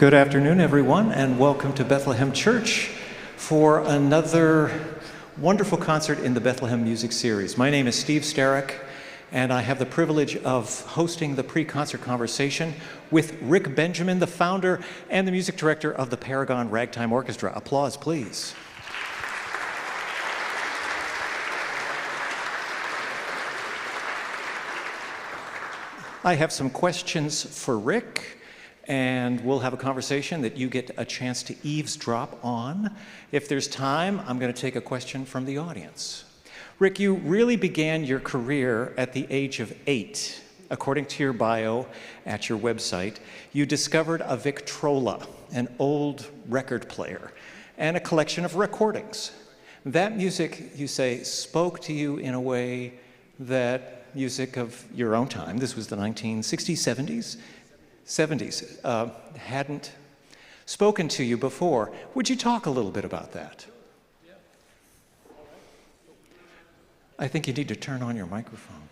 Good afternoon, everyone, and welcome to Bethlehem Church for another wonderful concert in the Bethlehem Music Series. My name is Steve Starrick, and I have the privilege of hosting the pre-concert conversation with Rick Benjamin, the founder and the music director of the Paragon Ragtime Orchestra. Applause, please. I have some questions for Rick, and we'll have a conversation that you get a chance to eavesdrop on. If there's time, I'm going to take a question from the audience. Rick, you really began your career at the age of 8. According to your bio at your website, you discovered a Victrola, an old record player, and a collection of recordings. That music, you say, spoke to you in a way that music of your own time, this was the 1960s, 70s, hadn't spoken to you before. Would you talk a little bit about that? I think you need to turn on your microphone.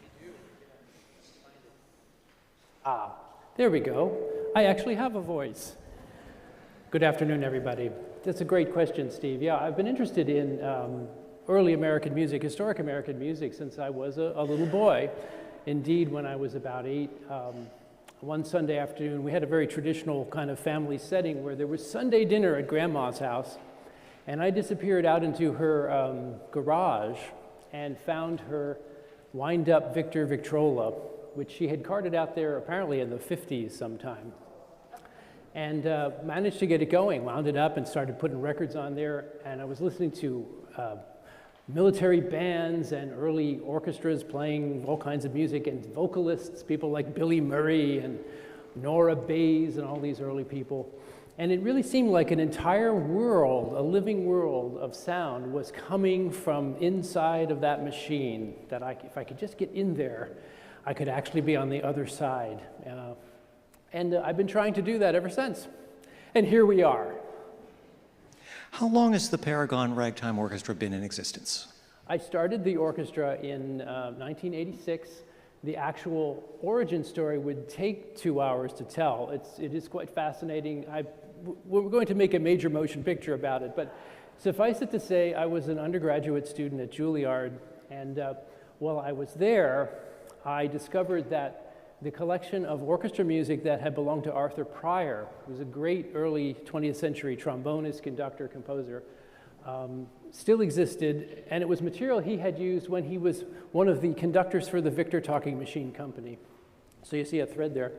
There we go. I actually have a voice. Good afternoon, everybody. That's a great question, Steve. Yeah, I've been interested in early American music, historic American music, since I was a little boy. Indeed, when I was about 8, one Sunday afternoon, we had a very traditional kind of family setting where there was Sunday dinner at Grandma's house, and I disappeared out into her garage and found her wind-up Victor Victrola, which she had carted out there apparently in the 50s sometime, and managed to get it going, wound it up and started putting records on there, and I was listening to military bands and early orchestras playing all kinds of music, and vocalists, people like Billy Murray and Nora Bayes and all these early people. And it really seemed like an entire world, a living world of sound was coming from inside of that machine, that if I could just get in there, I could actually be on the other side. And I've been trying to do that ever since. And here we are. How long has the Paragon Ragtime Orchestra been in existence? I started the orchestra in 1986. The actual origin story would take 2 hours to tell. It is quite fascinating. We're going to make a major motion picture about it, but suffice it to say, I was an undergraduate student at Julliard, and while I was there, I discovered that the collection of orchestra music that had belonged to Arthur Pryor, who was a great early 20th century trombonist, conductor, composer, still existed, and it was material he had used when he was one of the conductors for the Victor Talking Machine Company. So you see a thread there.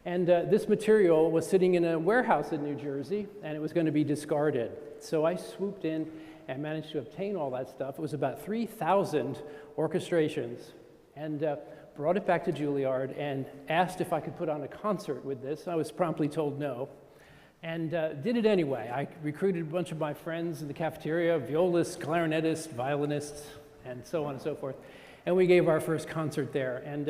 And this material was sitting in a warehouse in New Jersey, and it was going to be discarded. So I swooped in and managed to obtain all that stuff. It was about 3,000 orchestrations, and brought it back to Julliard and asked if I could put on a concert with this. I was promptly told no, and did it anyway. I recruited a bunch of my friends in the cafeteria, violists, clarinetists, violinists, and so on and so forth. And we gave our first concert there. And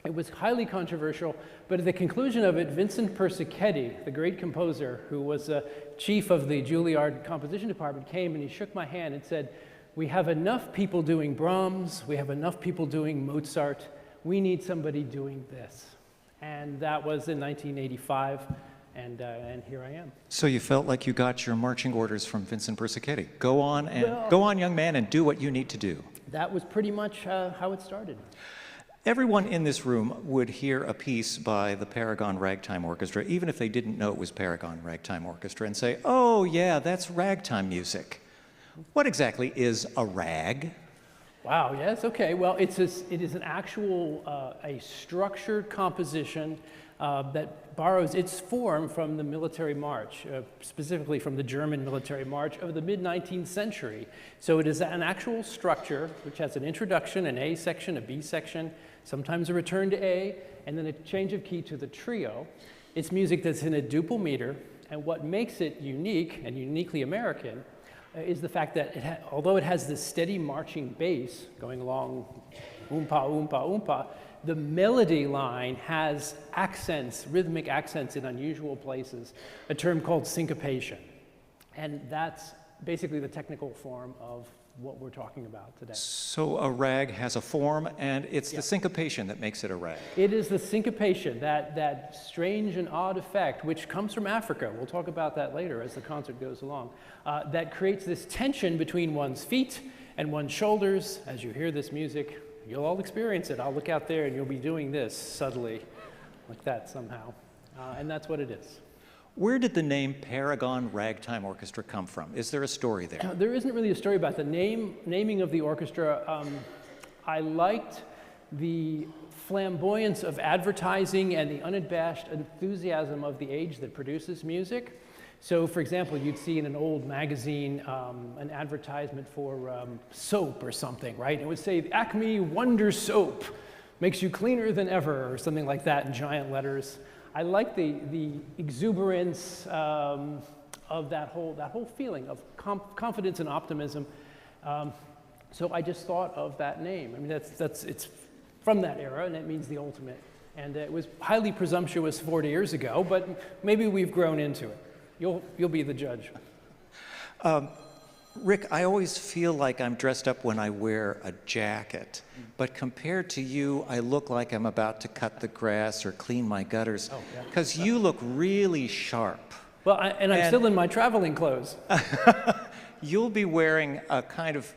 it was highly controversial, but at the conclusion of it, Vincent Persichetti, the great composer who was chief of the Julliard composition department, came and he shook my hand and said, "We have enough people doing Brahms, we have enough people doing Mozart, we need somebody doing this." And that was in 1985, and here I am. So you felt like you got your marching orders from Vincent Persichetti. Go on, young man, and do what you need to do. That was pretty much how it started. Everyone in this room would hear a piece by the Paragon Ragtime Orchestra, even if they didn't know it was Paragon Ragtime Orchestra, and say, "Oh yeah, that's ragtime music." What exactly is a rag? Wow, yes, okay. Well, it is an actual, a structured composition that borrows its form from the military march, specifically from the German military march of the mid-19th century. So it is an actual structure which has an introduction, an A section, a B section, sometimes a return to A, and then a change of key to the trio. It's music that's in a duple meter, and what makes it unique and uniquely American is the fact that although it has this steady marching bass going along, oompa, oompa, oompa, the melody line has accents, rhythmic accents in unusual places, a term called syncopation. And that's basically the technical form of what we're talking about today. So a rag has a form, and it's Yeah. the syncopation that makes it a rag. It is the syncopation, that strange and odd effect, which comes from Africa. We'll talk about that later as the concert goes along. That creates this tension between one's feet and one's shoulders. As you hear this music, you'll all experience it. I'll look out there and you'll be doing this subtly, like that somehow. And that's what it is. Where did the name Paragon Ragtime Orchestra come from? Is there a story there? There isn't really a story about the naming of the orchestra. I liked the flamboyance of advertising and the unabashed enthusiasm of the age that produces music. So, for example, you'd see in an old magazine an advertisement for soap or something, right? It would say, Acme Wonder Soap makes you cleaner than ever, or something like that in giant letters. I like the exuberance of that whole feeling of confidence and optimism. So I just thought of that name. I mean, it's from that era, and it means the ultimate. And it was highly presumptuous 40 years ago, but maybe we've grown into it. You'll be the judge. Rick, I always feel like I'm dressed up when I wear a jacket, but compared to you, I look like I'm about to cut the grass or clean my gutters, because you look really sharp. Well, I'm still in my traveling clothes. You'll be wearing a kind of,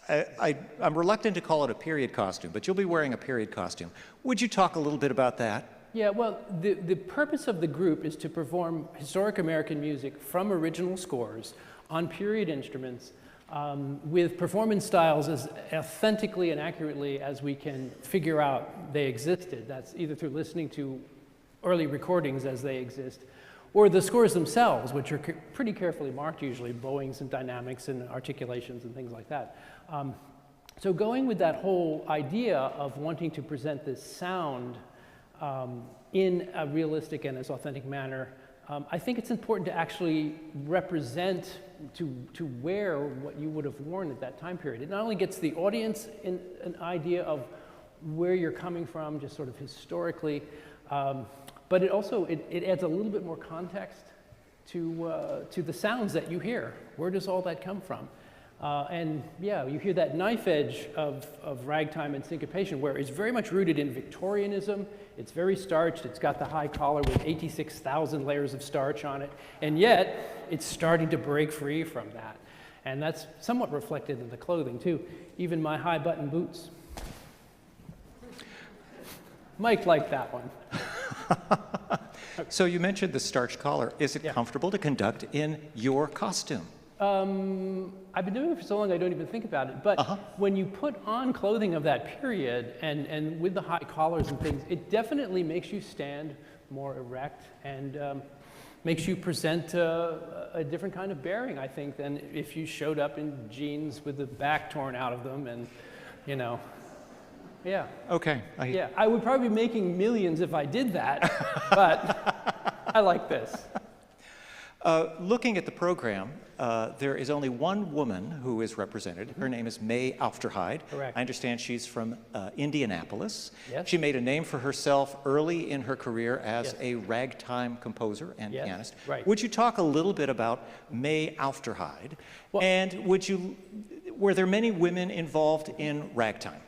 I'm reluctant to call it a period costume, but you'll be wearing a period costume. Would you talk a little bit about that? Yeah, well, the purpose of the group is to perform historic American music from original scores on period instruments with performance styles as authentically and accurately as we can figure out they existed. That's either through listening to early recordings as they exist, or the scores themselves, which are pretty carefully marked usually, bowings and dynamics and articulations and things like that. So going with that whole idea of wanting to present this sound in a realistic and as authentic manner, I think it's important to actually represent, to wear what you would have worn at that time period. It not only gets the audience an idea of where you're coming from, just sort of historically, but it also, it adds a little bit more context to the sounds that you hear. Where does all that come from? And yeah, you hear that knife edge of ragtime and syncopation, where it's very much rooted in Victorianism. It's very starched. It's got the high collar with 86,000 layers of starch on it. And yet, it's starting to break free from that. And that's somewhat reflected in the clothing, too. Even my high button boots. Mike liked that one. So you mentioned the starched collar. Is it comfortable to conduct in your costume? I've been doing it for so long I don't even think about it, but when you put on clothing of that period and with the high collars and things, it definitely makes you stand more erect and makes you present a different kind of bearing, I think, than if you showed up in jeans with the back torn out of them and, you know, yeah. Okay. Yeah, I would probably be making millions if I did that, but I like this. Looking at the program, there is only one woman who is represented. Her name is May Aufderheide. Correct. I understand she's from Indianapolis. Yes. She made a name for herself early in her career as a ragtime composer and pianist. Right. Would you talk a little bit about May Aufderheide? Well, and were there many women involved in ragtime?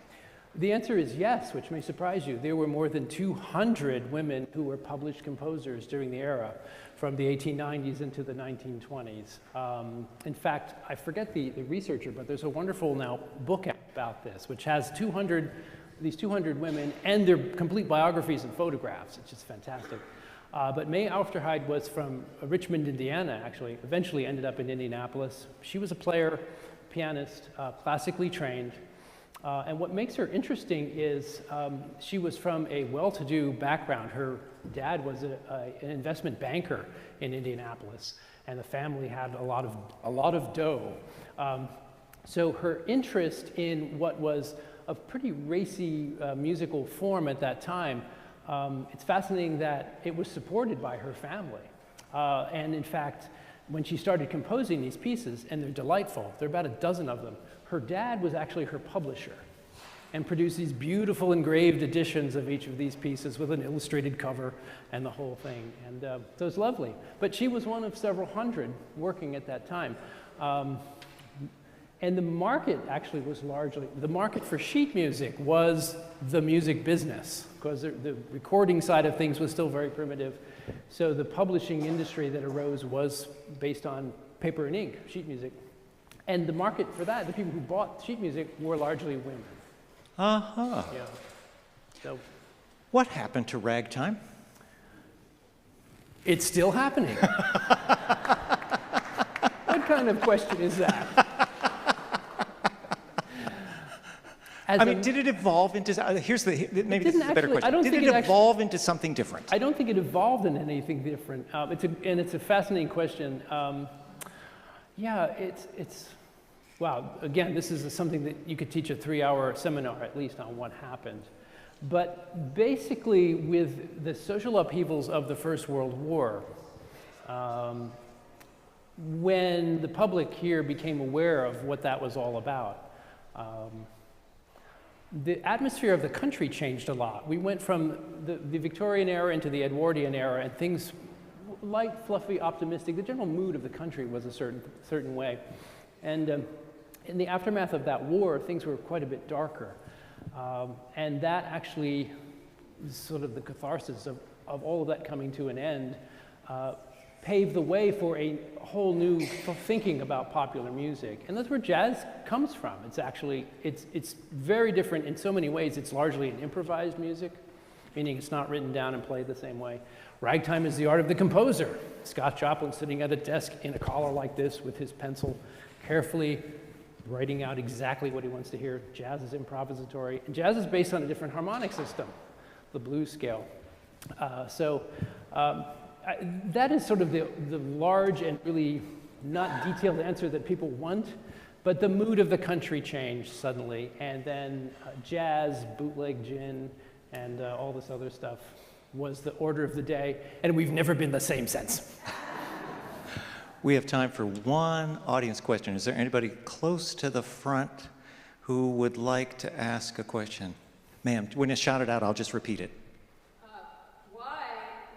The answer is yes, which may surprise you. There were more than 200 women who were published composers during the era, from the 1890s into the 1920s. In fact, I forget the researcher, but there's a wonderful now book about this, which has these 200 women and their complete biographies and photographs. It's just fantastic. But May Aufderheide was from Richmond, Indiana, actually. Eventually ended up in Indianapolis. She was a player, pianist, classically trained. And what makes her interesting is she was from a well-to-do background. Her dad was an investment banker in Indianapolis, and the family had a lot of dough. So her interest in what was a pretty racy musical form at that time, it's fascinating that it was supported by her family. And in fact, when she started composing these pieces, and they're delightful, there are about a dozen of them, her dad was actually her publisher and produced these beautiful engraved editions of each of these pieces with an illustrated cover and the whole thing. And so it's lovely. But she was one of several hundred working at that time. And the market actually was largely, the market for sheet music was the music business, because the recording side of things was still very primitive. So the publishing industry that arose was based on paper and ink, sheet music. And the market for that, the people who bought sheet music, were largely women. Uh-huh. Yeah. So What happened to ragtime? it's still happening. What kind of question is that? Did it evolve into, maybe this is a better actually- I don't question. Did think it it evolve into something different? I don't think it evolved into anything different. It's a fascinating question. Yeah, wow, again, this is something that you could teach a 3-hour seminar at least on what happened. But basically, with the social upheavals of the First World War, when the public here became aware of what that was all about, the atmosphere of the country changed a lot. We went from the Victorian era into the Edwardian era, and things light, fluffy, optimistic. The general mood of the country was a certain way. And in the aftermath of that war, things were quite a bit darker. And that actually is sort of the catharsis of all of that coming to an end, paved the way for a whole new thinking about popular music. And that's where jazz comes from. It's very different in so many ways. It's largely an improvised music, meaning it's not written down and played the same way. Ragtime is the art of the composer. Scott Joplin sitting at a desk in a collar like this with his pencil, carefully writing out exactly what he wants to hear. Jazz is improvisatory. And jazz is based on a different harmonic system, the blues scale. That is sort of the large and really not detailed answer that people want, but the mood of the country changed suddenly, and then jazz, bootleg gin, and all this other stuff was the order of the day, and we've never been the same since. We have time for one audience question. Is there anybody close to the front who would like to ask a question? Ma'am, when you shout it out, I'll just repeat it. Why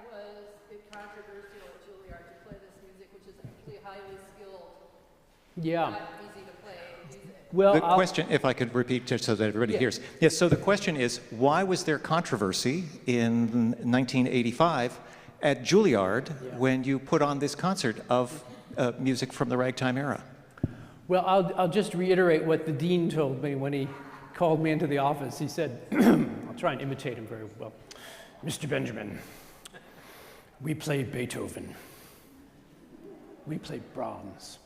was it controversial at Julliard to play this music, which is actually highly skilled, not easy to play music? Well, The question, if I could repeat just so that everybody hears. Yes, so the question is, why was there controversy in 1985 at Julliard when you put on this concert of music from the ragtime era? Well, I'll just reiterate what the dean told me when he called me into the office. He said, I'll try and imitate him very well. Mr. Benjamin, we play Beethoven. We play Brahms.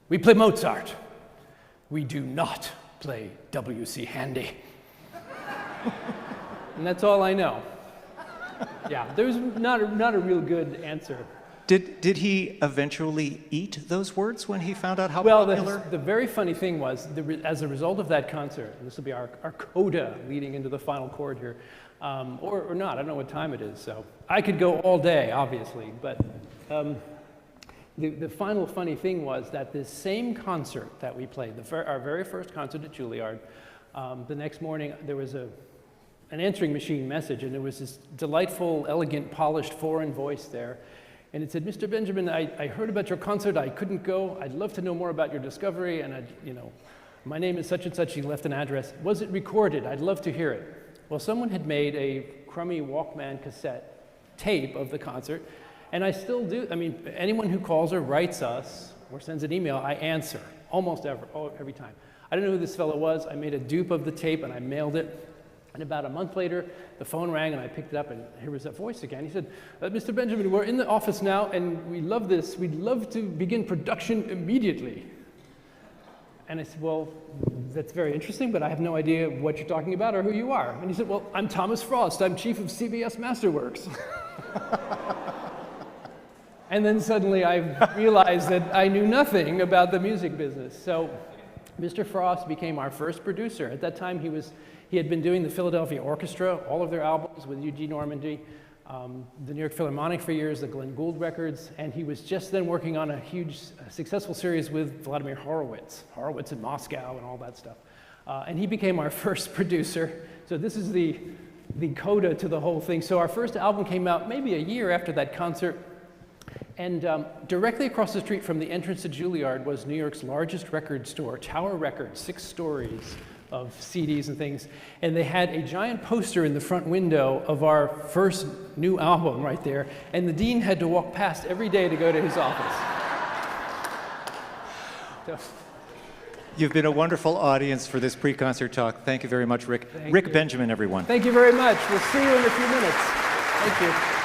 We play Mozart. We do not play W.C. Handy. And that's all I know. Yeah, there's not a real good answer. Did he eventually eat those words when he found out how popular? Well, the very funny thing was, as a result of that concert, and this will be our coda leading into the final chord here, or not, I don't know what time it is, so I could go all day, obviously, but the final funny thing was that this same concert that we played, our very first concert at Julliard, the next morning there was an answering machine message, and there was this delightful, elegant, polished foreign voice there. And it said, Mr. Benjamin, I heard about your concert. I couldn't go. I'd love to know more about your discovery. And my name is such and such. He left an address. Was it recorded? I'd love to hear it. Well, someone had made a crummy Walkman cassette tape of the concert. And I still do. I mean, anyone who calls or writes us or sends an email, I answer almost every time. I don't know who this fellow was. I made a dupe of the tape and I mailed it. And about a month later, the phone rang and I picked it up and here was that voice again. He said, Mr. Benjamin, we're in the office now and we love this. We'd love to begin production immediately. And I said, well, that's very interesting, but I have no idea what you're talking about or who you are. And he said, well, I'm Thomas Frost. I'm chief of CBS Masterworks. And then suddenly I realized that I knew nothing about the music business. So Mr. Frost became our first producer. At that time, he had been doing the Philadelphia Orchestra, all of their albums with Eugene Normandy, the New York Philharmonic for years, the Glenn Gould records, and he was just then working on a huge, successful series with Vladimir Horowitz in Moscow and all that stuff. And he became our first producer. So this is the coda to the whole thing. So our first album came out maybe a year after that concert, And directly across the street from the entrance to Julliard was New York's largest record store, Tower Records, 6 stories of CDs and things. And they had a giant poster in the front window of our first new album right there. And the dean had to walk past every day to go to his office. So. You've been a wonderful audience for this pre-concert talk. Thank you very much, Rick. Rick Benjamin, everyone. Thank you very much. We'll see you in a few minutes. Thank you.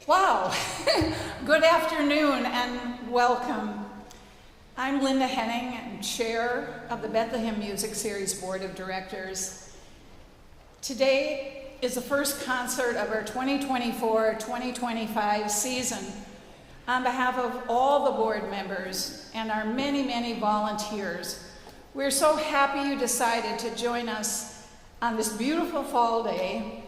Wow. Good afternoon and welcome. I'm Linda Henning, and Chair of the Bethlehem Music Series Board of Directors. Today is the first concert of our 2024-2025 season. On behalf of all the board members and our many, many volunteers, we're so happy you decided to join us on this beautiful fall day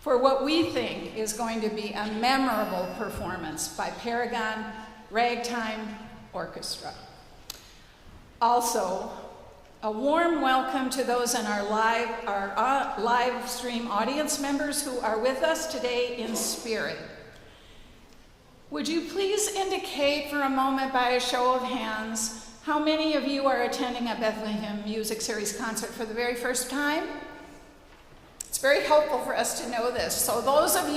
for what we think is going to be a memorable performance by Paragon Ragtime Orchestra. Also, a warm welcome to those in our live stream audience members who are with us today in spirit. Would you please indicate for a moment by a show of hands how many of you are attending a Bethlehem Music Series concert for the very first time? It's very helpful for us to know this. So those of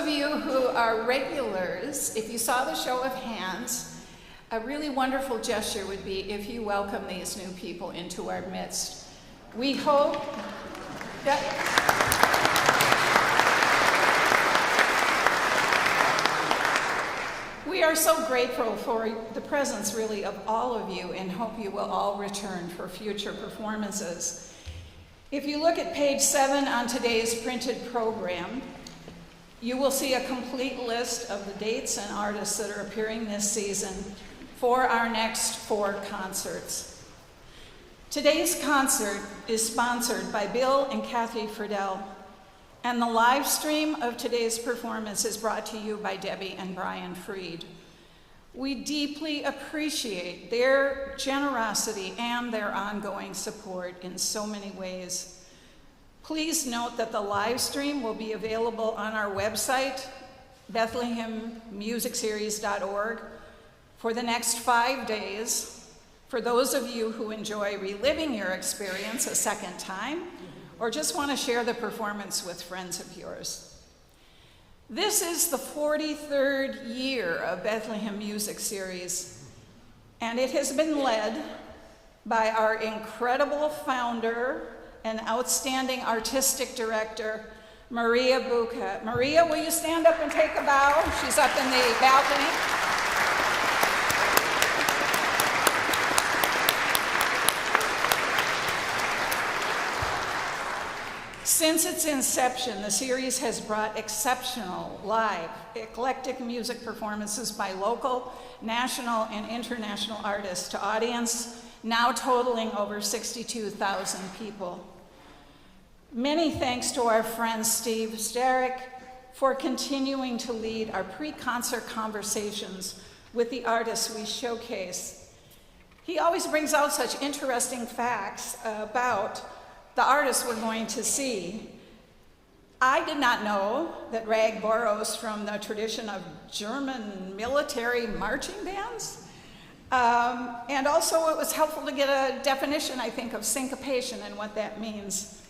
you who are regulars, if you saw the show of hands, a really wonderful gesture would be if you welcome these new people into our midst. We hope that we are so grateful for the presence, really, of all of you, and hope you will all return for future performances. If you look at page 7 on today's printed program, you will see a complete list of the dates and artists that are appearing this season for our next 4 concerts. Today's concert is sponsored by Bill and Kathy Friedel, and the live stream of today's performance is brought to you by Debbie and Brian Freed. We deeply appreciate their generosity and their ongoing support in so many ways. Please note that the live stream will be available on our website, BethlehemMusicSeries.org, for the next 5 days, for those of you who enjoy reliving your experience a second time, or just want to share the performance with friends of yours. This is the 43rd year of Bethlehem Music Series, and it has been led by our incredible founder and outstanding artistic director, Maria Buca. Maria, will you stand up and take a bow? She's up in the balcony. Since its inception, the series has brought exceptional, live, eclectic music performances by local, national, and international artists to audience now totaling over 62,000 people. Many thanks to our friend Steve Starrick for continuing to lead our pre-concert conversations with the artists we showcase. He always brings out such interesting facts about the artists we're going to see. I did not know that rag borrows from the tradition of German military marching bands. And also it was helpful to get a definition, I think, of syncopation and what that means.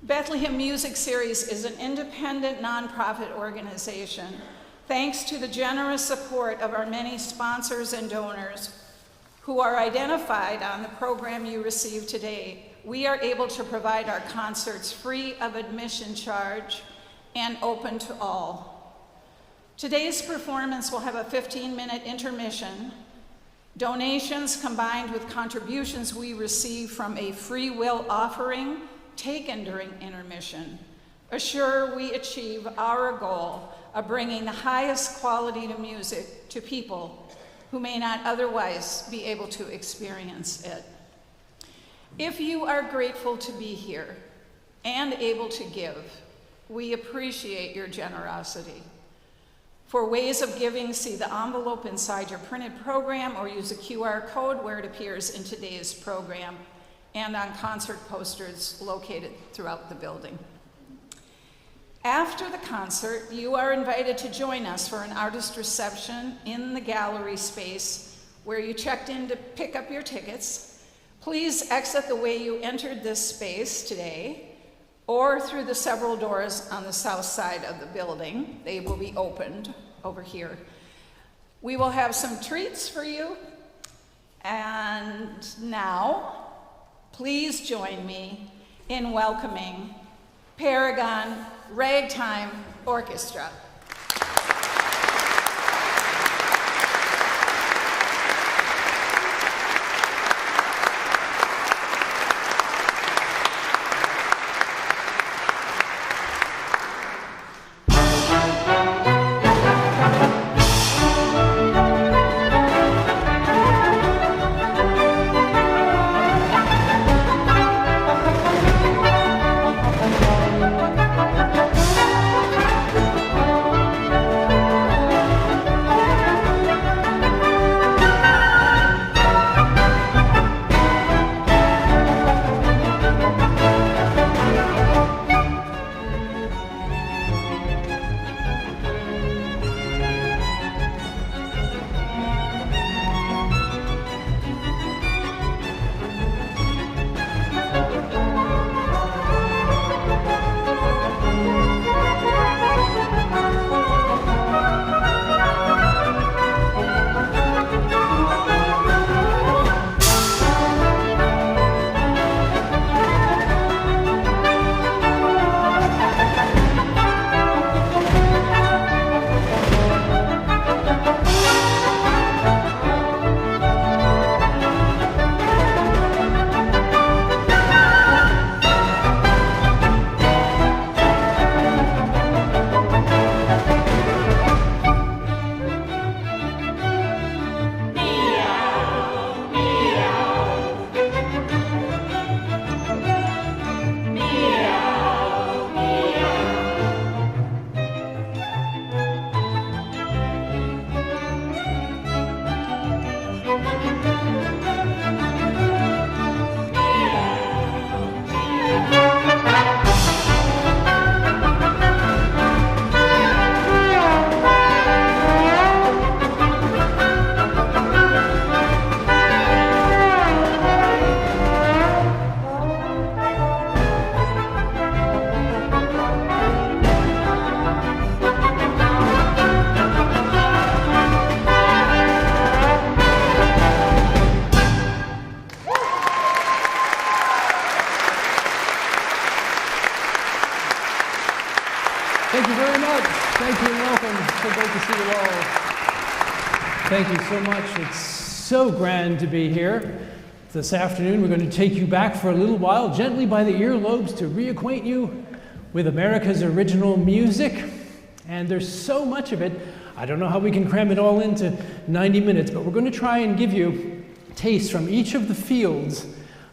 Bethlehem Music Series is an independent nonprofit organization. Thanks to the generous support of our many sponsors and donors who are identified on the program you receive today, we are able to provide our concerts free of admission charge and open to all. Today's performance will have a 15-minute intermission. Donations combined with contributions we receive from a free will offering taken during intermission assure we achieve our goal of bringing the highest quality to music to people who may not otherwise be able to experience it. If you are grateful to be here and able to give, we appreciate your generosity. For ways of giving, see the envelope inside your printed program or use a QR code where it appears in today's program and on concert posters located throughout the building. After the concert, you are invited to join us for an artist reception in the gallery space where you checked in to pick up your tickets. Please exit the way you entered this space today or through the several doors on the south side of the building. They will be opened over here. We will have some treats for you. And now, please join me in welcoming Paragon Ragtime Orchestra. Thank you very much. Thank you and welcome. So great to see you all. Thank you so much. It's so grand to be here. This afternoon we're going to take you back for a little while, gently by the earlobes, to reacquaint you with America's original music. And there's so much of it. I don't know how we can cram it all into 90 minutes, but we're going to try and give you tastes from each of the fields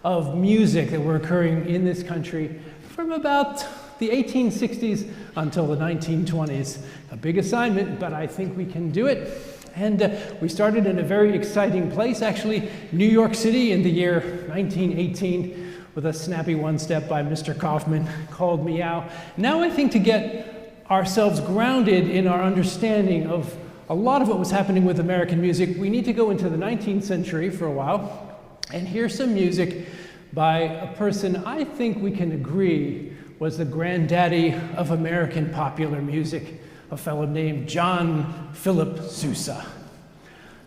of music that were occurring in this country from about the 1860s until the 1920s. A big assignment, but I think we can do it. And we started in a very exciting place, actually, New York City in the year 1918 with a snappy one-step by Mr. Kaufman called Meow. Now I think to get ourselves grounded in our understanding of a lot of what was happening with American music, we need to go into the 19th century for a while and hear some music by a person I think we can agree was the granddaddy of American popular music, a fellow named John Philip Sousa.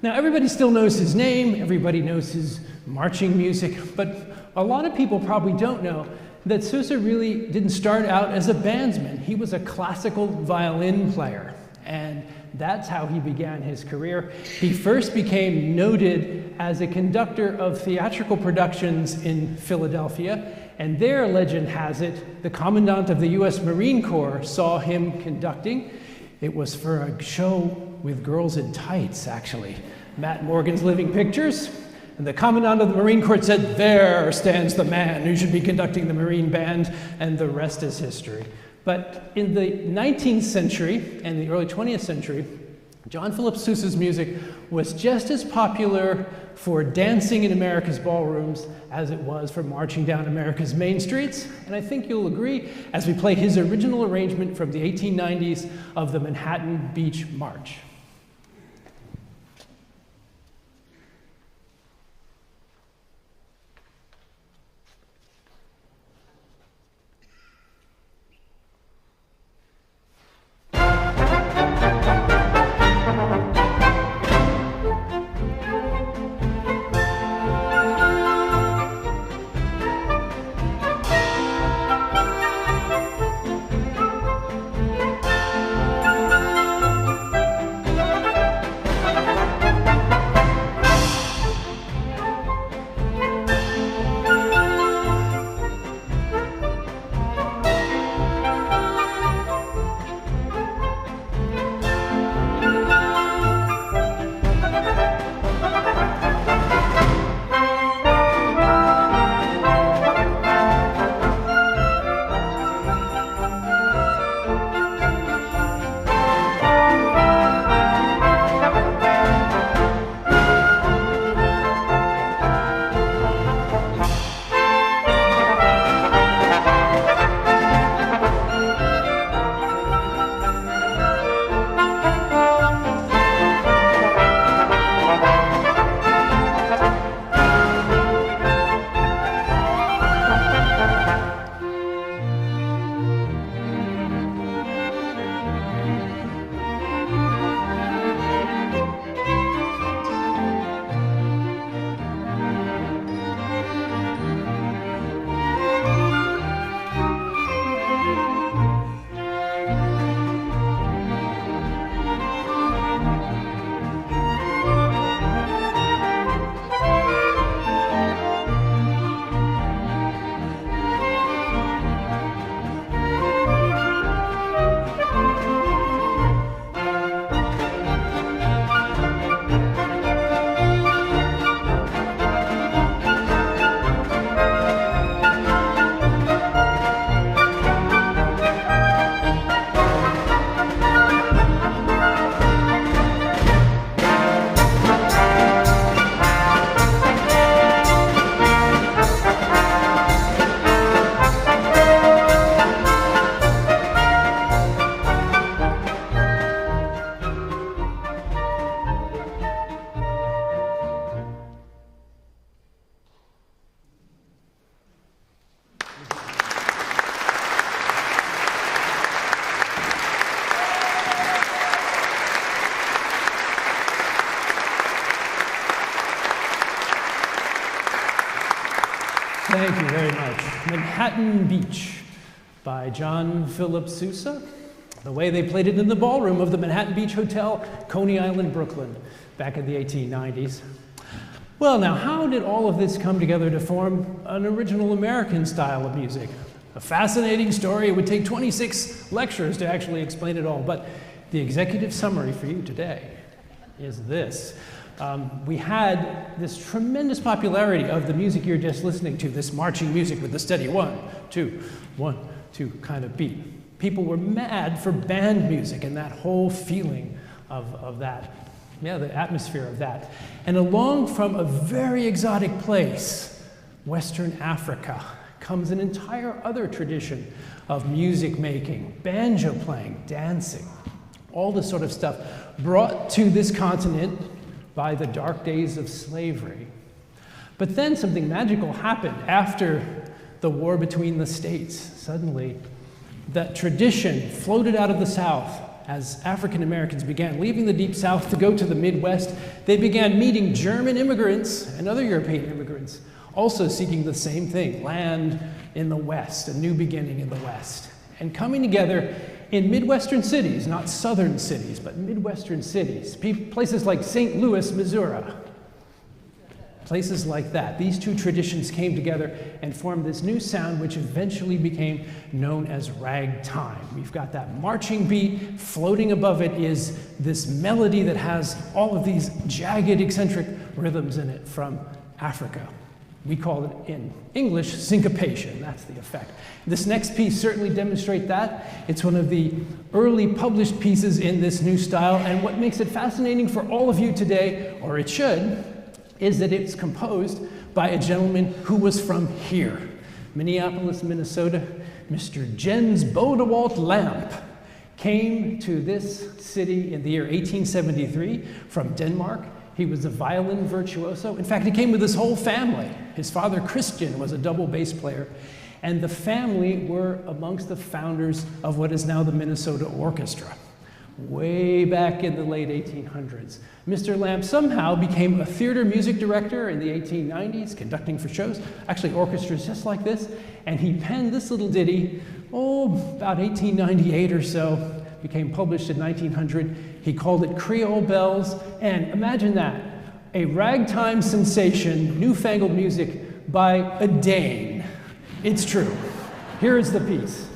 Now everybody still knows his name, everybody knows his marching music, but a lot of people probably don't know that Sousa really didn't start out as a bandsman. He was a classical violin player, and that's how he began his career. He first became noted as a conductor of theatrical productions in Philadelphia, and there, legend has it, the commandant of the US Marine Corps saw him conducting. It was for a show with girls in tights, actually. Matt Morgan's Living Pictures. And the commandant of the Marine Corps said, "There stands the man who should be conducting the Marine Band," and the rest is history. But in the 19th century and the early 20th century, John Philip Sousa's music was just as popular for dancing in America's ballrooms as it was for marching down America's main streets. And I think you'll agree as we play his original arrangement from the 1890s of the Manhattan Beach March. Thank you very much. Manhattan Beach by John Philip Sousa. The way they played it in the ballroom of the Manhattan Beach Hotel, Coney Island, Brooklyn, back in the 1890s. Well, now, how did all of this come together to form an original American style of music? A fascinating story. It would take 26 lectures to actually explain it all, but the executive summary for you today is this. We had this tremendous popularity of the music you're just listening to, this marching music with the steady 1, 2, 1, 2 kind of beat. People were mad for band music and that whole feeling of that, the atmosphere of that. And along from a very exotic place, Western Africa, comes an entire other tradition of music making, banjo playing, dancing, all this sort of stuff brought to this continent by the dark days of slavery. But then something magical happened after the war between the states. Suddenly, that tradition floated out of the South as African Americans began leaving the Deep South to go to the Midwest. They began meeting German immigrants and other European immigrants, also seeking the same thing, land in the West, a new beginning in the West, and coming together in Midwestern cities, not Southern cities, but Midwestern cities, places like St. Louis, Missouri, places like that. These two traditions came together and formed this new sound, which eventually became known as ragtime. We've got that marching beat. Floating above it is this melody that has all of these jagged, eccentric rhythms in it from Africa. We call it in English syncopation. That's the effect. This next piece certainly demonstrates that. It's one of the early published pieces in this new style, and what makes it fascinating for all of you today, or it should, is that it's composed by a gentleman who was from here, Minneapolis, Minnesota. Mr. Jens Bodewalt Lamp came to this city in the year 1873 from Denmark. He was a violin virtuoso. In fact, he came with his whole family. His father, Christian, was a double bass player, and the family were amongst the founders of what is now the Minnesota Orchestra, way back in the late 1800s. Mr. Lamp somehow became a theater music director in the 1890s, conducting for shows, actually orchestras just like this, and he penned this little ditty, about 1898 or so, became published in 1900. He called it Creole Bells, and imagine that, a ragtime sensation, newfangled music by a Dane. It's true. Here is the piece.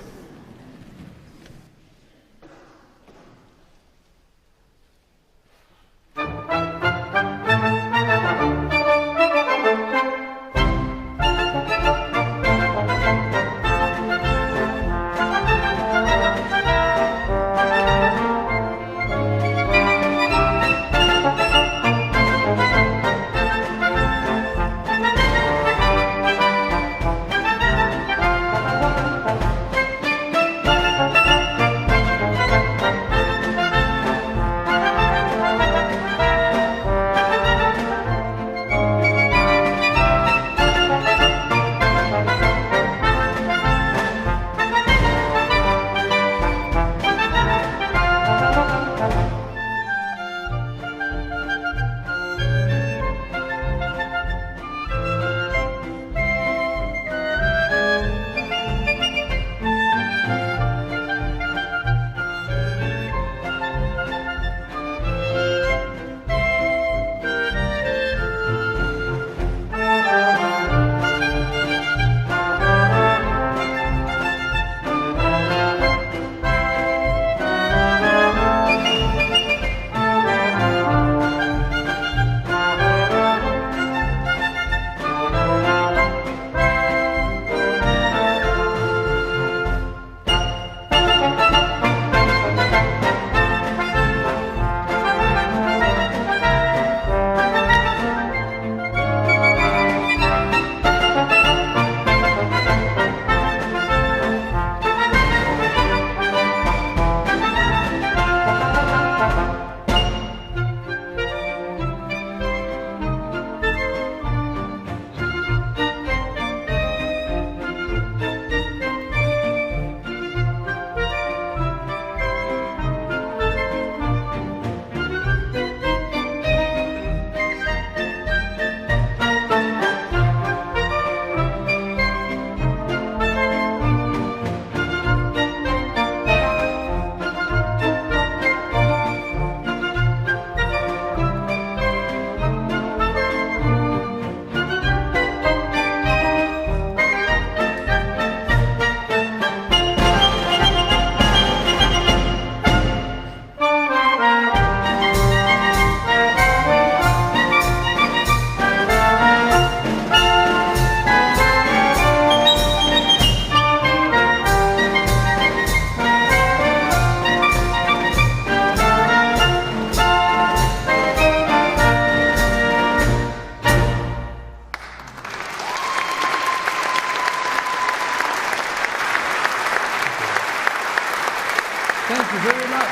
Thank you very much.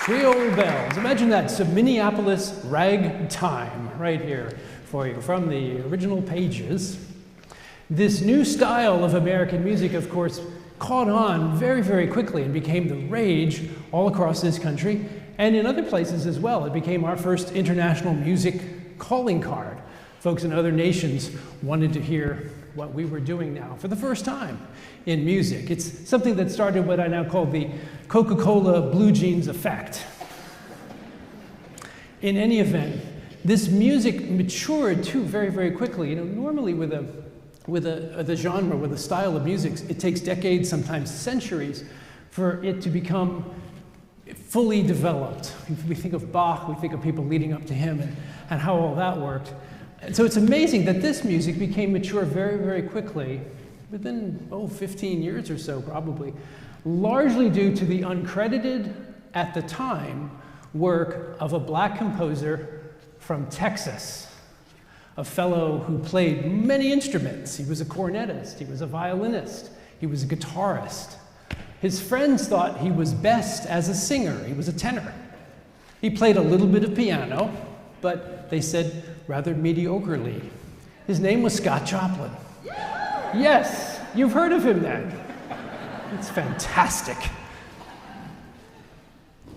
Trio bells. Imagine that. Some Minneapolis Ragtime right here for you from the original pages. This new style of American music, of course, caught on very, very quickly and became the rage all across this country and in other places as well. It became our first international music calling card. Folks in other nations wanted to hear what we were doing now for the first time in music. It's something that started what I now call the Coca-Cola Blue Jeans effect. In any event, this music matured too very, very quickly. You know, normally with a genre, with a style of music, it takes decades, sometimes centuries, for it to become fully developed. If we think of Bach, we think of people leading up to him and how all that worked. And so it's amazing that this music became mature very, very quickly, within, 15 years or so probably, largely due to the uncredited, at the time, work of a black composer from Texas, a fellow who played many instruments. He was a cornetist, he was a violinist, he was a guitarist. His friends thought he was best as a singer. He was a tenor. He played a little bit of piano, but they said rather mediocrely. His name was Scott Joplin. Yes, you've heard of him then. It's fantastic.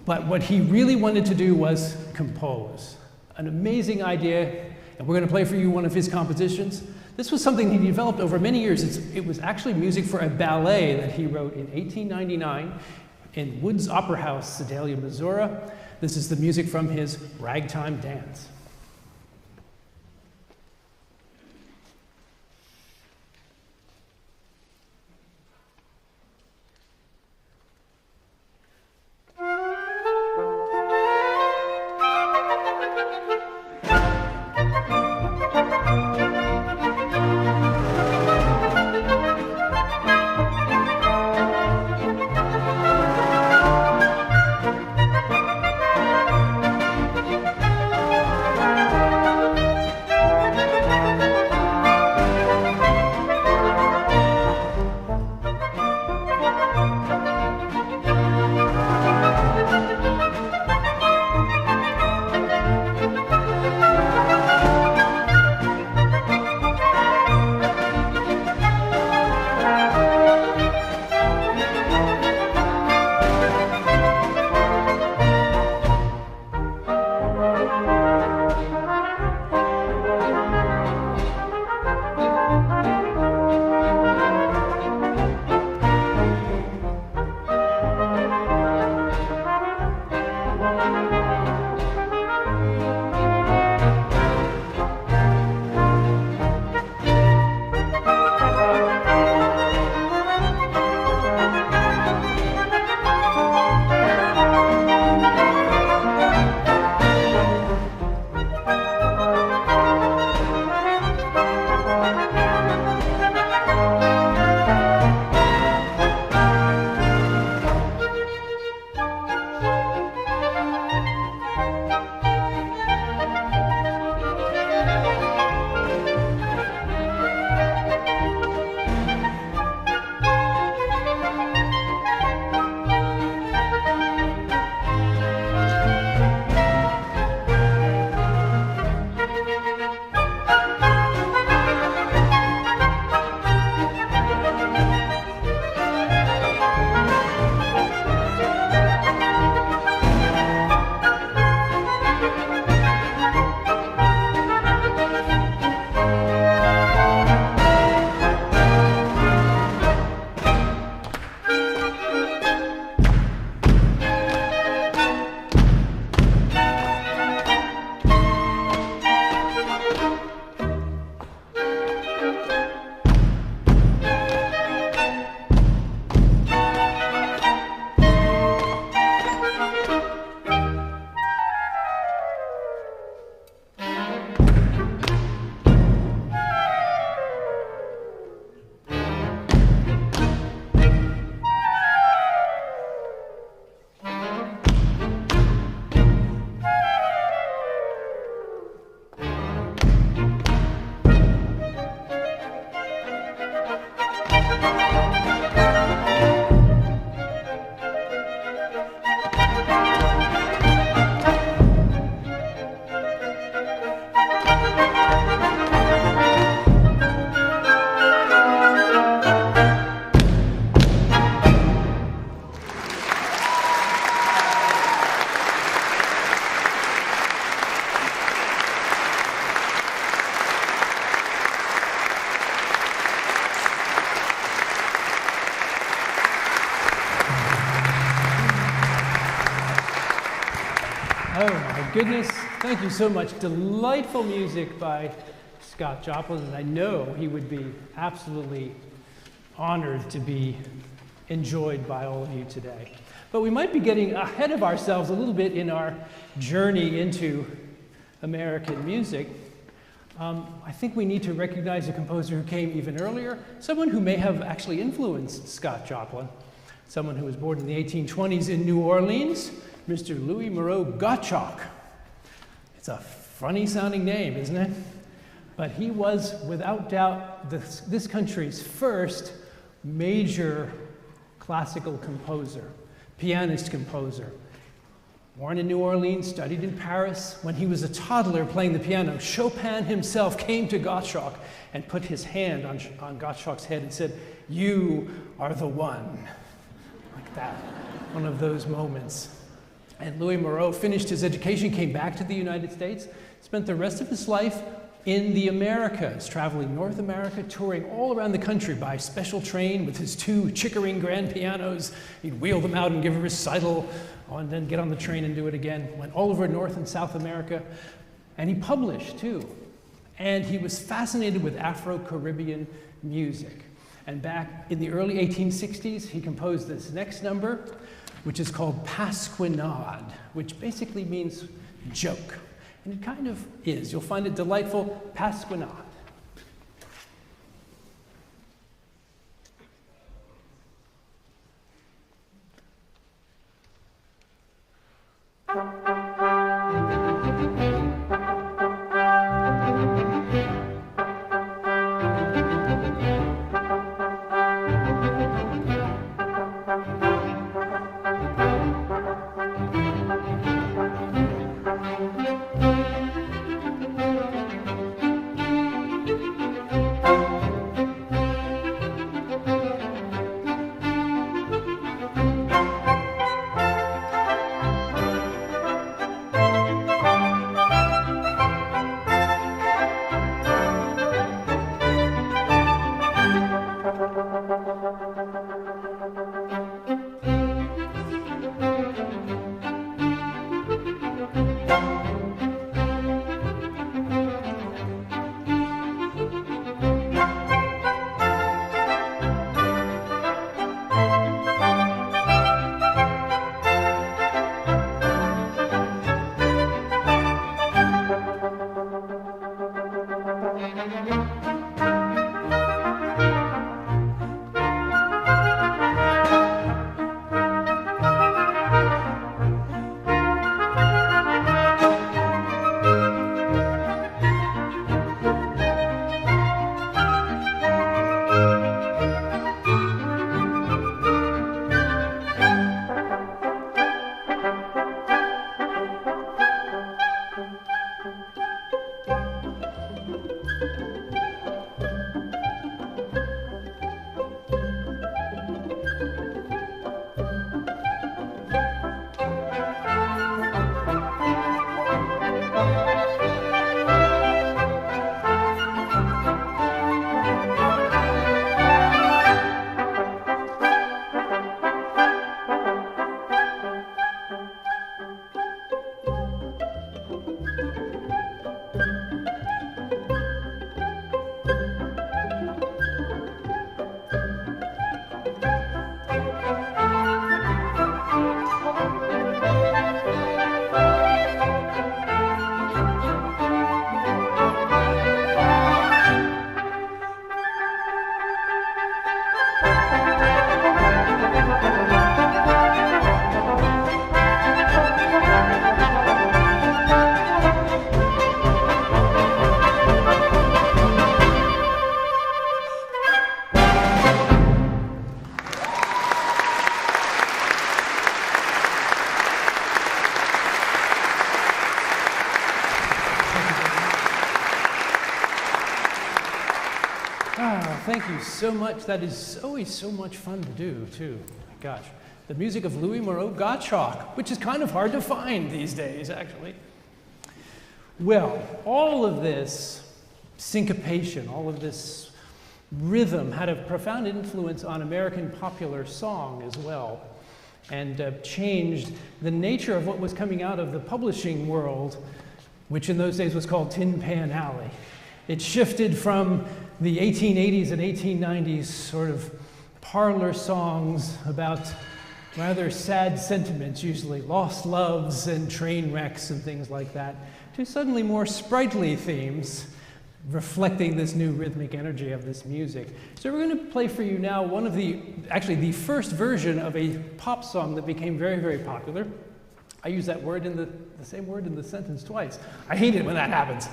But what he really wanted to do was compose. An amazing idea, and we're going to play for you one of his compositions. This was something he developed over many years. It was actually music for a ballet that he wrote in 1899 in Wood's Opera House, Sedalia, Missouri. This is the music from his Ragtime Dance. Oh my goodness, thank you so much. Delightful music by Scott Joplin, and I know he would be absolutely honored to be enjoyed by all of you today. But we might be getting ahead of ourselves a little bit in our journey into American music. I think we need to recognize a composer who came even earlier, someone who may have actually influenced Scott Joplin, someone who was born in the 1820s in New Orleans, Mr. Louis Moreau Gottschalk. It's a funny sounding name, isn't it? But he was, without doubt, this country's first major classical composer, pianist composer. Born in New Orleans, studied in Paris. When he was a toddler playing the piano, Chopin himself came to Gottschalk and put his hand on Gottschalk's head and said, "You are the one." Like that, one of those moments. And Louis Moreau finished his education, came back to the United States, spent the rest of his life in the Americas, traveling North America, touring all around the country by special train with his 2 Chickering grand pianos. He'd wheel them out and give a recital, and then get on the train and do it again. Went all over North and South America, and he published too. And he was fascinated with Afro-Caribbean music. And back in the early 1860s, he composed this next number, which is called Pasquinade, which basically means joke. And it kind of is. You'll find it delightful, Pasquinade. Thank you so much. That is always so much fun to do, too. My gosh. The music of Louis Moreau Gottschalk, which is kind of hard to find these days, actually. Well, all of this syncopation, all of this rhythm had a profound influence on American popular song as well. and changed the nature of what was coming out of the publishing world, which in those days was called Tin Pan Alley. It shifted from the 1880s and 1890s sort of parlor songs about rather sad sentiments, usually lost loves and train wrecks and things like that, to suddenly more sprightly themes reflecting this new rhythmic energy of this music. So we're going to play for you now one of actually the first version of a pop song that became very, very popular. I use that word the same word in the sentence twice. I hate it when that happens.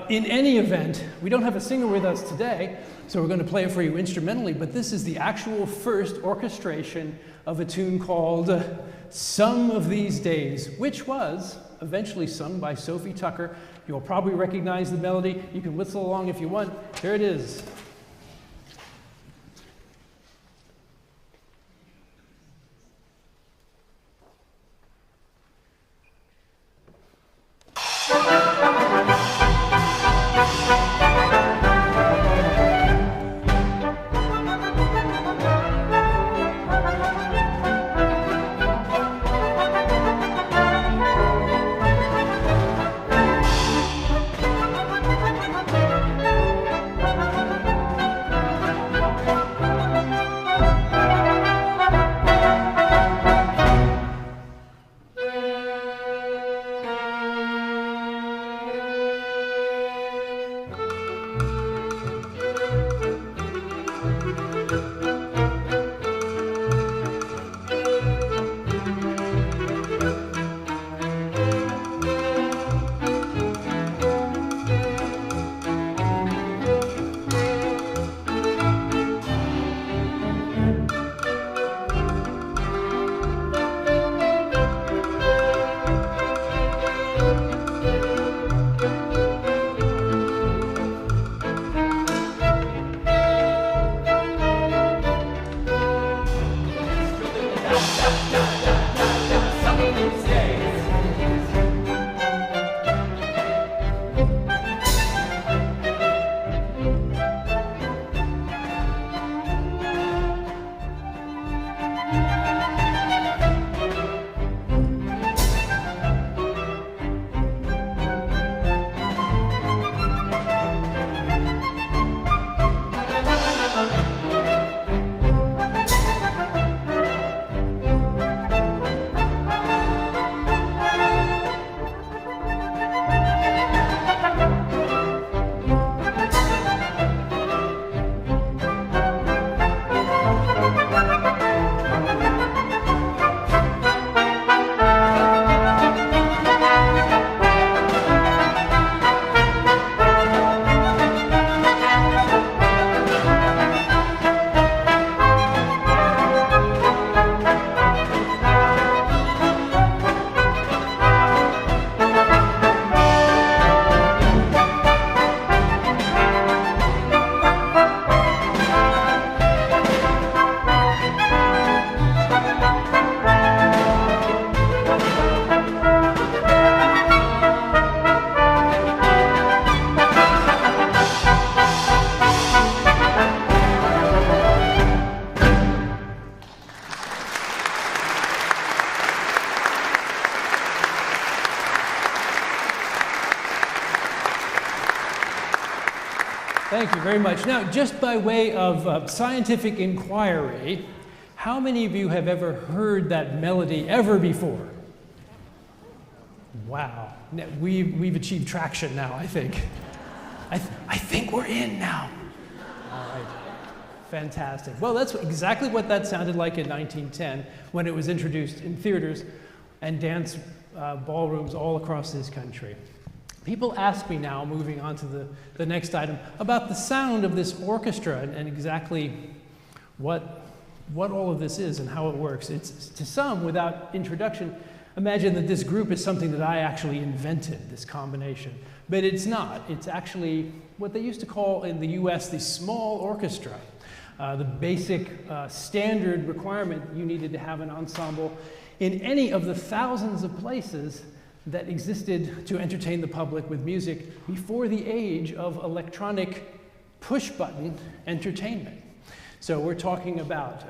In any event, we don't have a singer with us today, so we're going to play it for you instrumentally, but this is the actual first orchestration of a tune called Some of These Days, which was eventually sung by Sophie Tucker. You'll probably recognize the melody. You can whistle along if you want. Here it is. Thank you very much. Now, just by way of scientific inquiry, how many of you have ever heard that melody ever before? Wow. We've achieved traction now, I think. I think we're in now. All right. Fantastic. Well, that's exactly what that sounded like in 1910 when it was introduced in theaters and dance ballrooms all across this country. People ask me now, moving on to the next item, about the sound of this orchestra and exactly what all of this is and how it works. It's, to some, without introduction, imagine that this group is something that I actually invented, this combination. But it's not. It's actually what they used to call in the US the small orchestra. The basic standard requirement you needed to have an ensemble in any of the thousands of places that existed to entertain the public with music before the age of electronic push-button entertainment. So we're talking about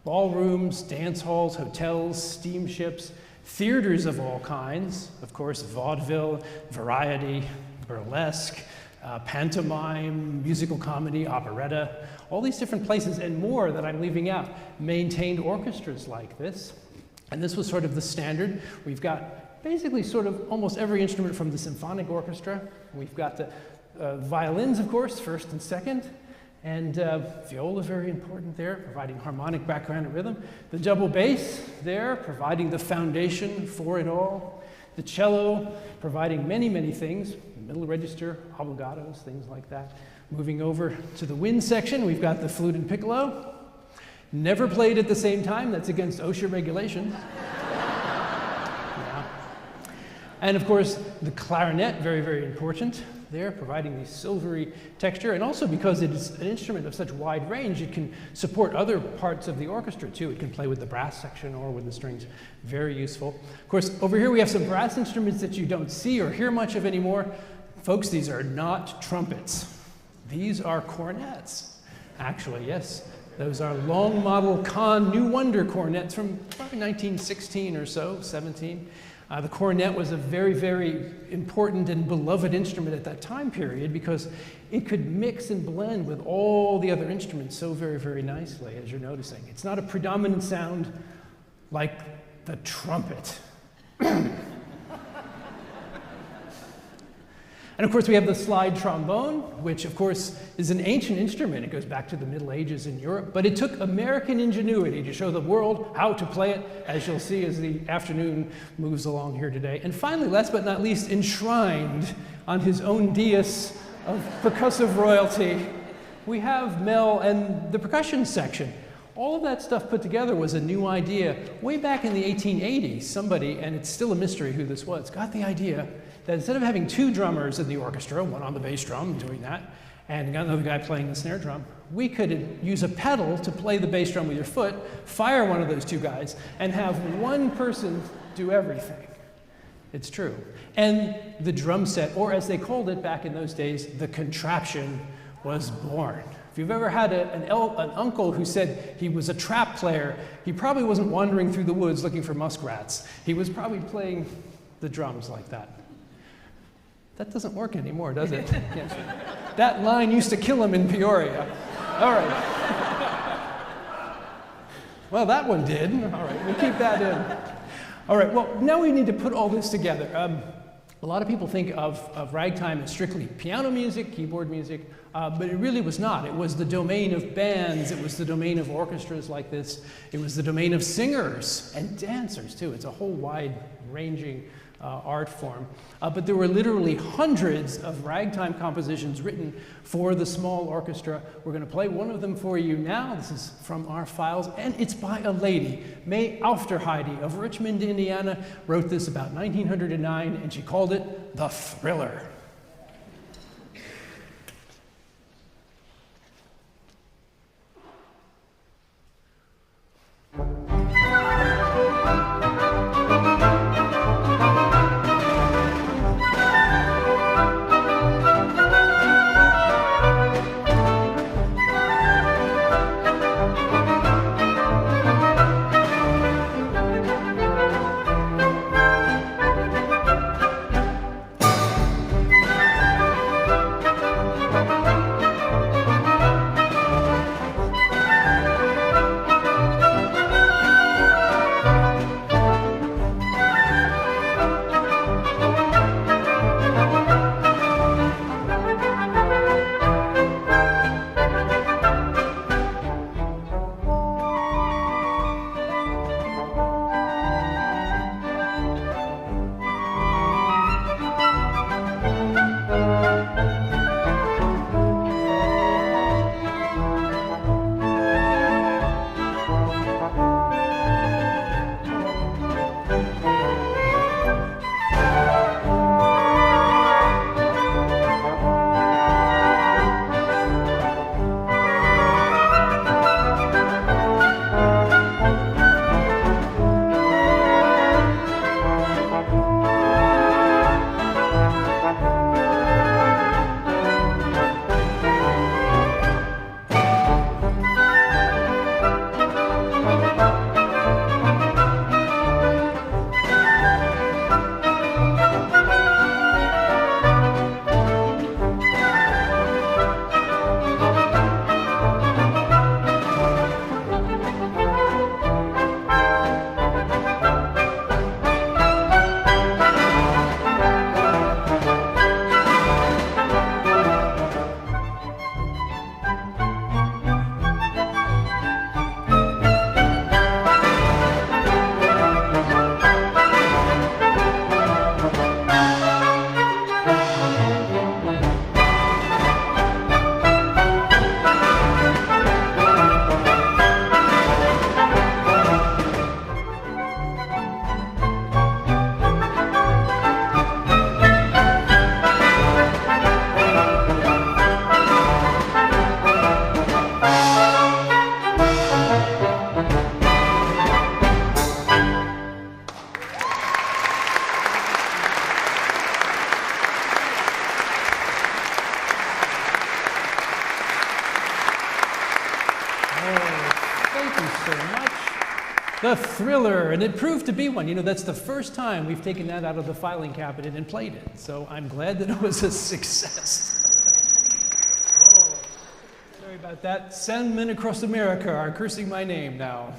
Ballrooms, dance halls, hotels, steamships, theaters of all kinds, of course, vaudeville, variety, burlesque, pantomime, musical comedy, operetta, all these different places and more that I'm leaving out maintained orchestras like this. And this was sort of the standard. We've got basically sort of almost every instrument from the symphonic orchestra. We've got the violins, of course, first and second. And viola, very important there, providing harmonic background and rhythm. The double bass there, providing the foundation for it all. The cello, providing many, many things. The middle register, obligatos, things like that. Moving over to the wind section, we've got the flute and piccolo. Never played at the same time, that's against OSHA regulations. Yeah. And of course, the clarinet, very, very important there, providing the silvery texture, and also because it is an instrument of such wide range, it can support other parts of the orchestra too. It can play with the brass section or with the strings. Very useful. Of course, over here we have some brass instruments that you don't see or hear much of anymore. Folks, these are not trumpets. These are cornets. Actually, yes. Those are long model Kahn New Wonder cornets from probably 1916 or so, 17. The cornet was a very, very important and beloved instrument at that time period because it could mix and blend with all the other instruments so very, very nicely, as you're noticing. It's not a predominant sound like the trumpet. And of course, we have the slide trombone, which of course is an ancient instrument. It goes back to the Middle Ages in Europe, but it took American ingenuity to show the world how to play it, as you'll see as the afternoon moves along here today. And finally, last but not least, enshrined on his own dais of percussive royalty, we have Mel and the percussion section. All of that stuff put together was a new idea. Way back in the 1880s, somebody, and it's still a mystery who this was, got the idea that instead of having two drummers in the orchestra, one on the bass drum doing that, and another guy playing the snare drum, we could use a pedal to play the bass drum with your foot, fire one of those two guys, and have one person do everything. It's true. And the drum set, or as they called it back in those days, the contraption, was born. If you've ever had an uncle who said he was a trap player, he probably wasn't wandering through the woods looking for muskrats. He was probably playing the drums like that. That doesn't work anymore, does it? Yes. That line used to kill him in Peoria. All right. Well, that one did. All right, we'll keep that in. All right, well, now we need to put all this together. A lot of people think of ragtime as strictly piano music, keyboard music, but it really was not. It was the domain of bands. It was the domain of orchestras like this. It was the domain of singers and dancers, too. It's a whole wide-ranging art form. But there were literally hundreds of ragtime compositions written for the small orchestra. We're going to play one of them for you now. This is from our files, and it's by a lady. May Aufderheide of Richmond, Indiana, wrote this about 1909, and she called it The Thriller. The Thriller, and it proved to be one. You know, that's the first time we've taken that out of the filing cabinet and played it. So I'm glad that it was a success. Oh, sorry about that. 7 men across America are cursing my name now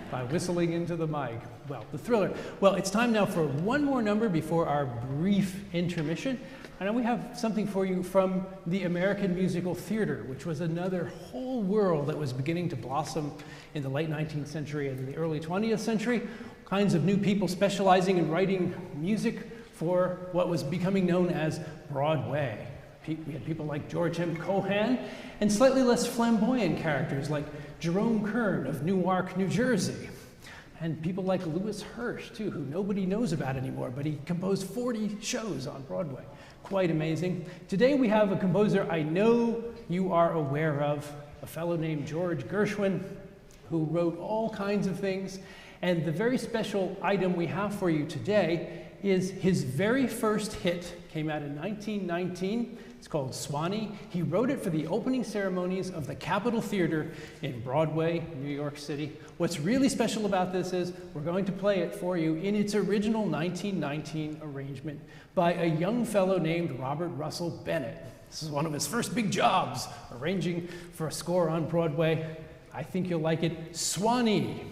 by whistling into the mic. Well, The Thriller. Well, it's time now for one more number before our brief intermission. And now we have something for you from the American Musical Theater, which was another whole world that was beginning to blossom in the late 19th century and in the early 20th century. Kinds of new people specializing in writing music for what was becoming known as Broadway. We had people like George M. Cohan and slightly less flamboyant characters like Jerome Kern of Newark, New Jersey. And people like Louis Hirsch, too, who nobody knows about anymore, but he composed 40 shows on Broadway. Quite amazing. Today we have a composer I know you are aware of, a fellow named George Gershwin, who wrote all kinds of things. And the very special item we have for you today is his very first hit. Came out in 1919. It's called Swanee. He wrote it for the opening ceremonies of the Capitol Theater in Broadway, New York City. What's really special about this is we're going to play it for you in its original 1919 arrangement by a young fellow named Robert Russell Bennett. This is one of his first big jobs, arranging for a score on Broadway. I think you'll like it. Swanee.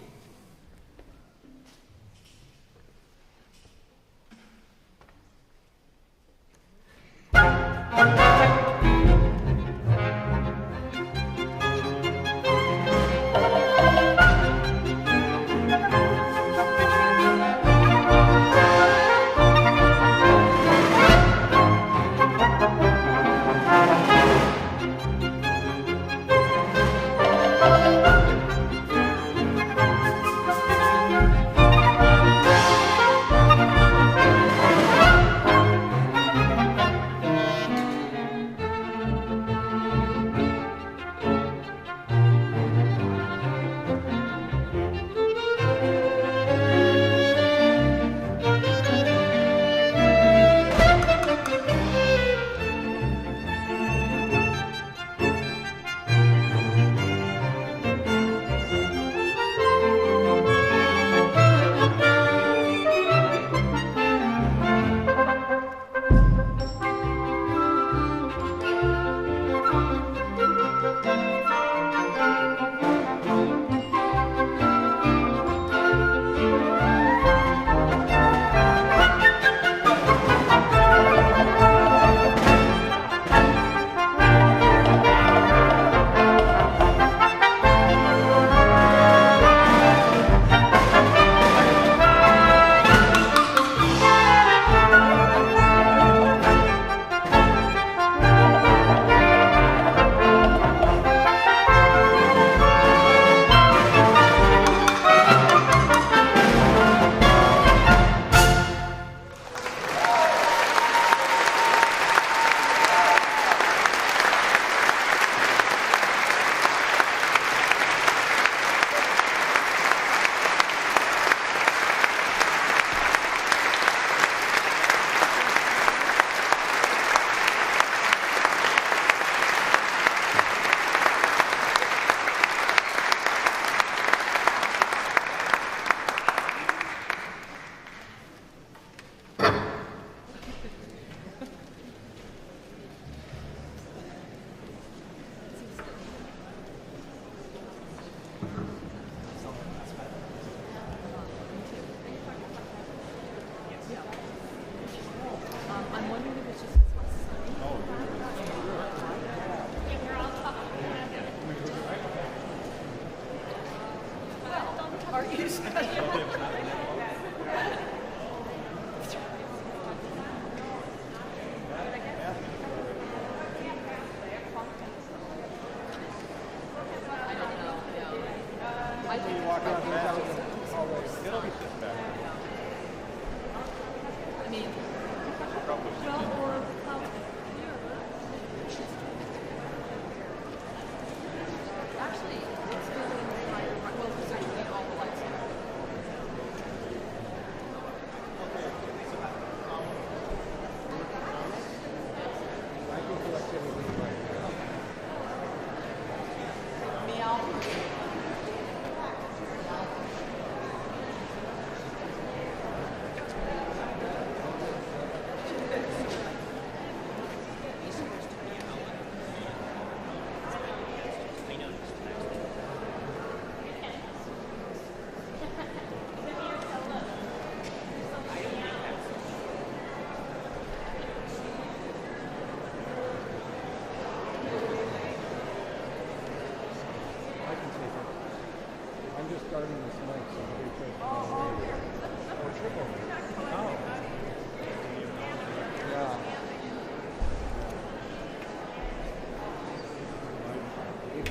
If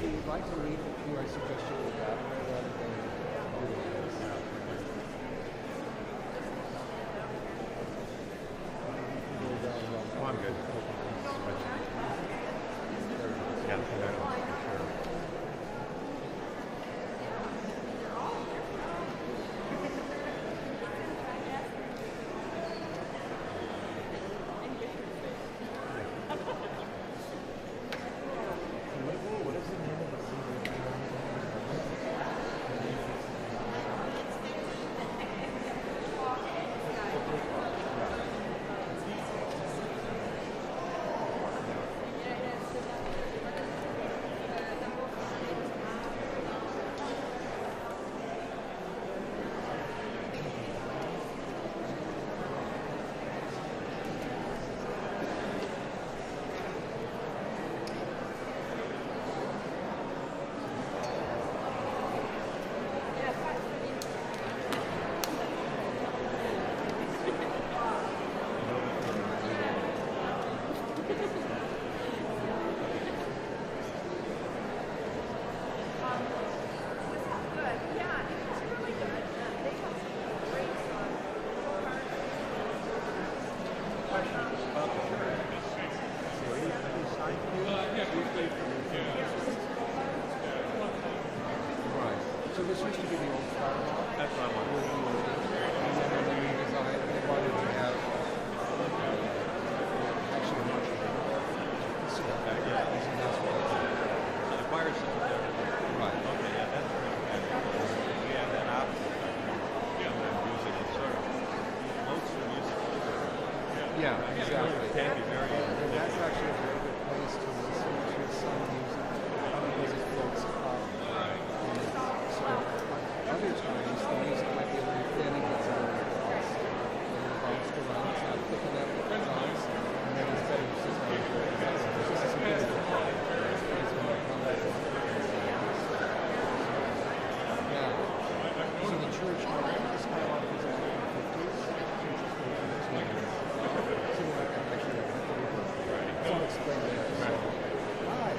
you'd like to leave the queue, I suggest you leave that way rather than doing this. Oh, I'm good. Yeah. So this used to be the old Star Hall. That's what I want. And then when they redesigned, they wanted to have actually much better. So that's what So the choir system there. Right. Okay, yeah, that's really we have that option. Yeah, the music is sort of most of the music. Yeah, exactly. It can be very. And that's actually a very good place to listen to some music because it floats up. So other times the music might be a little thin and gets a little lost. And the bounced around, it's not picking up the sounds. And then it's better to sit down and enjoy it. This is really good. It's going to come back. Yeah. So the church, this kind of is in the 50s. Something like that, actually. It's all explained there. So, hi.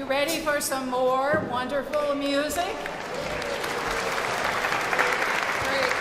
ready for some more wonderful music? Great.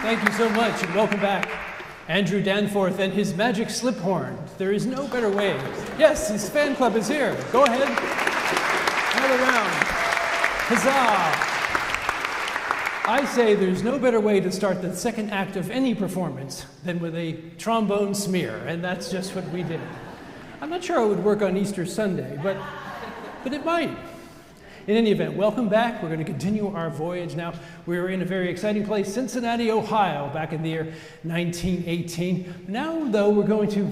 Thank you so much, and welcome back. Andrew Danforth and his magic slip horn. There is no better way. Yes, his fan club is here. Go ahead. Another round. Huzzah! I say there's no better way to start the second act of any performance than with a trombone smear, and that's just what we did. I'm not sure it would work on Easter Sunday, but it might. In any event, welcome back. We're going to continue our voyage now. We're in a very exciting place, Cincinnati, Ohio, back in the year 1918. Now, though, we're going to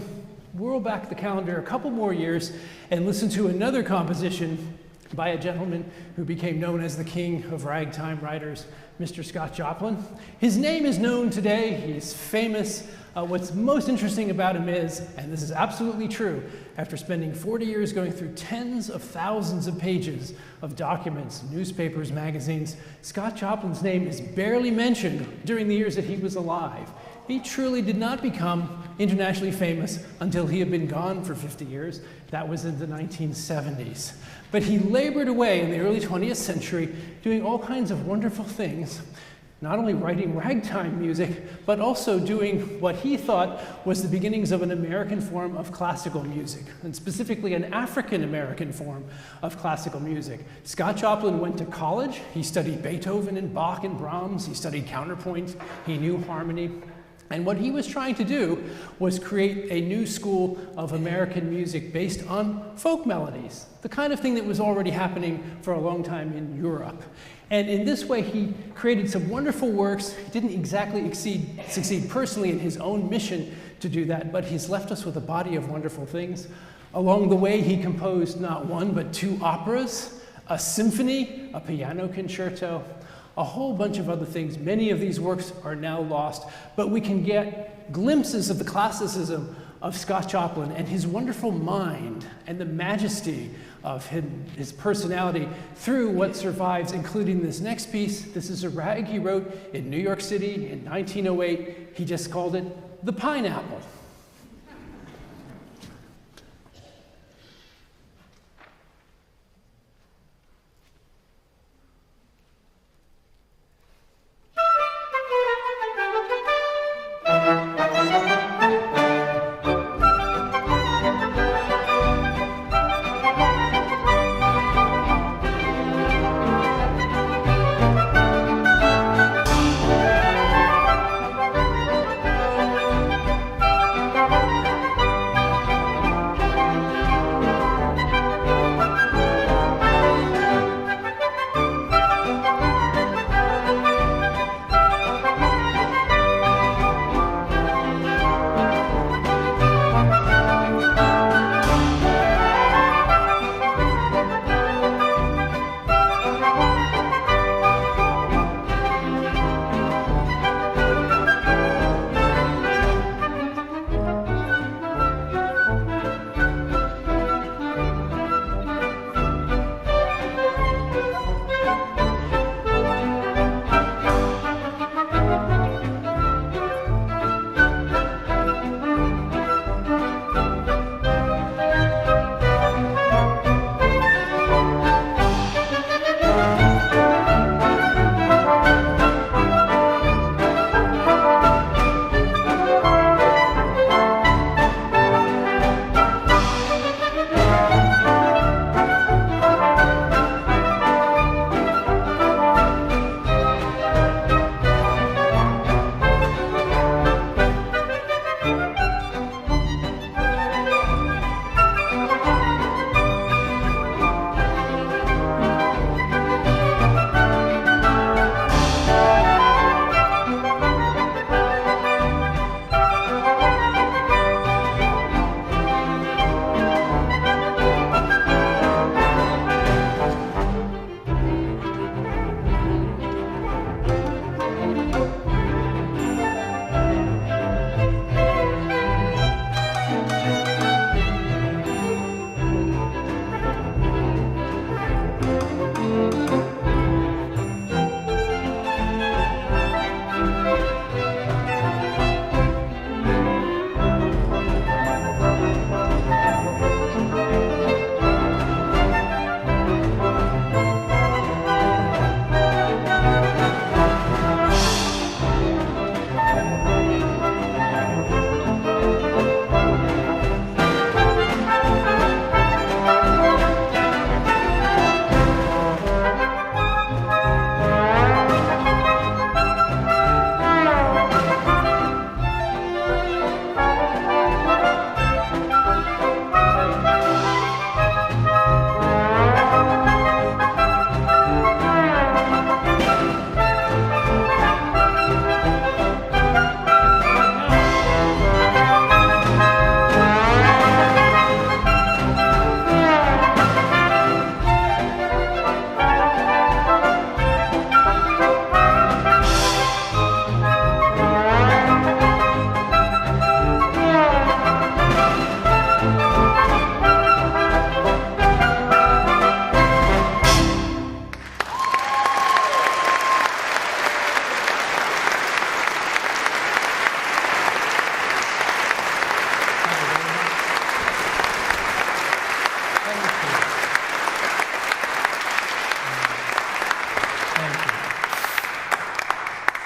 whirl back the calendar a couple more years and listen to another composition by a gentleman who became known as the king of ragtime writers, Mr. Scott Joplin. His name is known today. He's famous. What's most interesting about him is, and this is absolutely true, after spending 40 years going through tens of thousands of pages of documents, newspapers, magazines, Scott Joplin's name is barely mentioned during the years that he was alive. He truly did not become internationally famous until he had been gone for 50 years. That was in the 1970s. But he labored away in the early 20th century doing all kinds of wonderful things, not only writing ragtime music, but also doing what he thought was the beginnings of an American form of classical music, and specifically an African-American form of classical music. Scott Joplin went to college. He studied Beethoven and Bach and Brahms. He studied counterpoint. He knew harmony. And what he was trying to do was create a new school of American music based on folk melodies, the kind of thing that was already happening for a long time in Europe. And in this way, he created some wonderful works. He didn't exactly succeed personally in his own mission to do that, but he's left us with a body of wonderful things. Along the way, he composed not one, but 2 operas, a symphony, a piano concerto, a whole bunch of other things. Many of these works are now lost, but we can get glimpses of the classicism of Scott Joplin and his wonderful mind and the majesty of his personality through what survives, including this next piece. This is a rag he wrote in New York City in 1908. He just called it The Pineapple.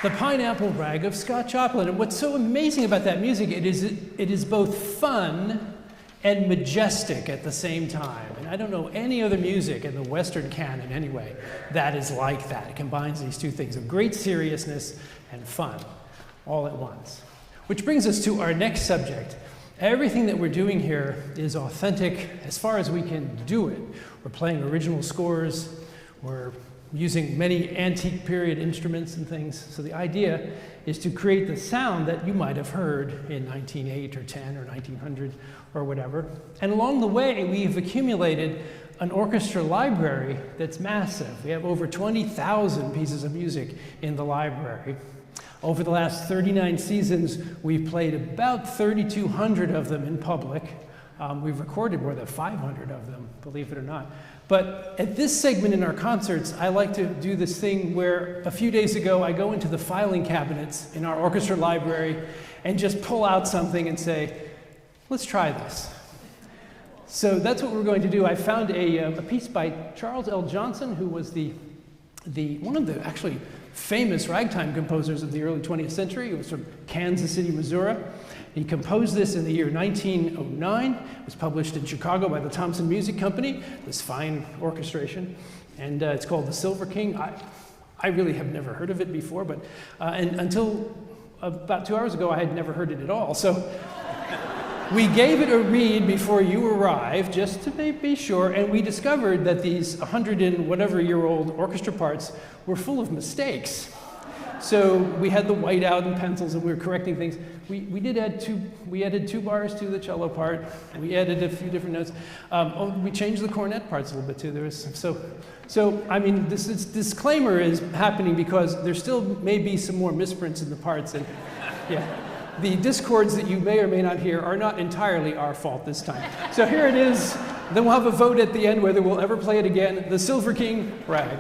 The Pineapple Rag of Scott Joplin. And what's so amazing about that music, it is both fun and majestic at the same time. And I don't know any other music in the Western canon anyway that is like that. It combines these two things of great seriousness and fun all at once. Which brings us to our next subject. Everything that we're doing here is authentic as far as we can do it. We're playing original scores, we're using many antique period instruments and things. So the idea is to create the sound that you might have heard in 1908 or 10 or 1900 or whatever. And along the way, we've accumulated an orchestra library that's massive. We have over 20,000 pieces of music in the library. Over the last 39 seasons, we've played about 3,200 of them in public. We've recorded more than 500 of them, believe it or not. But at this segment in our concerts, I like to do this thing where a few days ago, I go into the filing cabinets in our orchestra library and just pull out something and say, let's try this. So that's what we're going to do. I found a piece by Charles L. Johnson, who was one of the actually famous ragtime composers of the early 20th century. He was from Kansas City, Missouri. He composed this in the year 1909. It was published in Chicago by the Thompson Music Company, this fine orchestration. And it's called The Silver King. I really have never heard of it before, but and until about 2 hours ago, I had never heard it at all. So we gave it a read before you arrived, just to be sure, and we discovered that these 100 and whatever year old orchestra parts were full of mistakes. So we had the whiteout and pencils, and we were correcting things. We did add we added 2 bars to the cello part. We added a few different notes. We changed the cornet parts a little bit too. There was so I mean, this disclaimer is happening because there still may be some more misprints in the parts, and yeah. The discords that you may or may not hear are not entirely our fault this time. So here it is. Then we'll have a vote at the end whether we'll ever play it again. The Silver King Rag.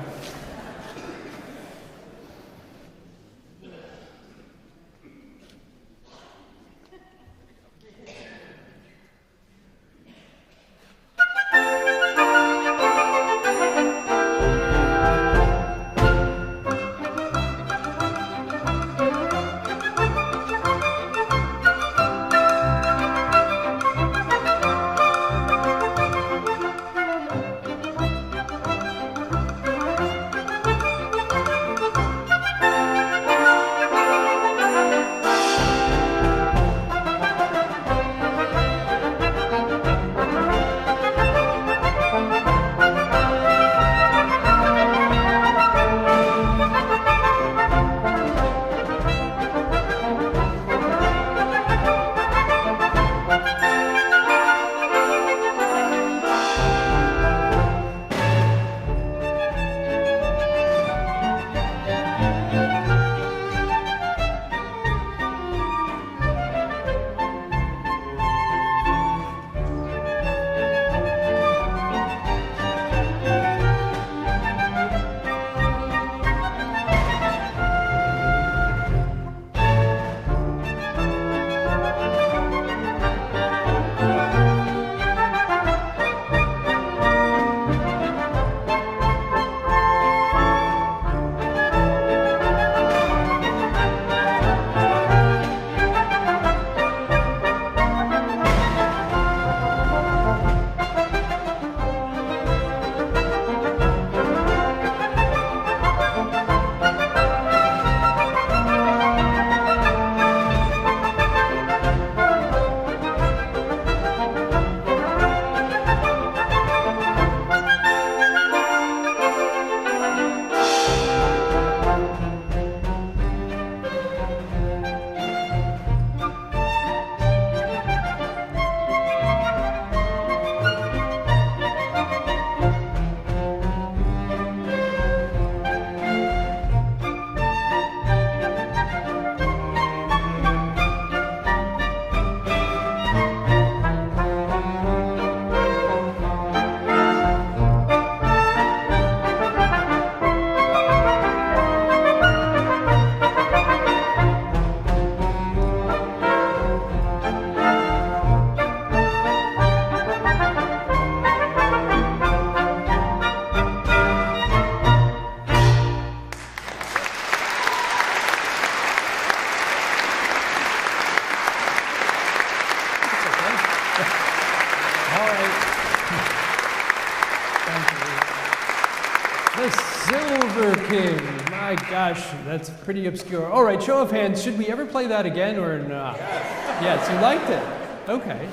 The Silver King, my My gosh, that's pretty obscure. All right, show of hands, should we ever play that again or not? Yes, you liked it. Okay.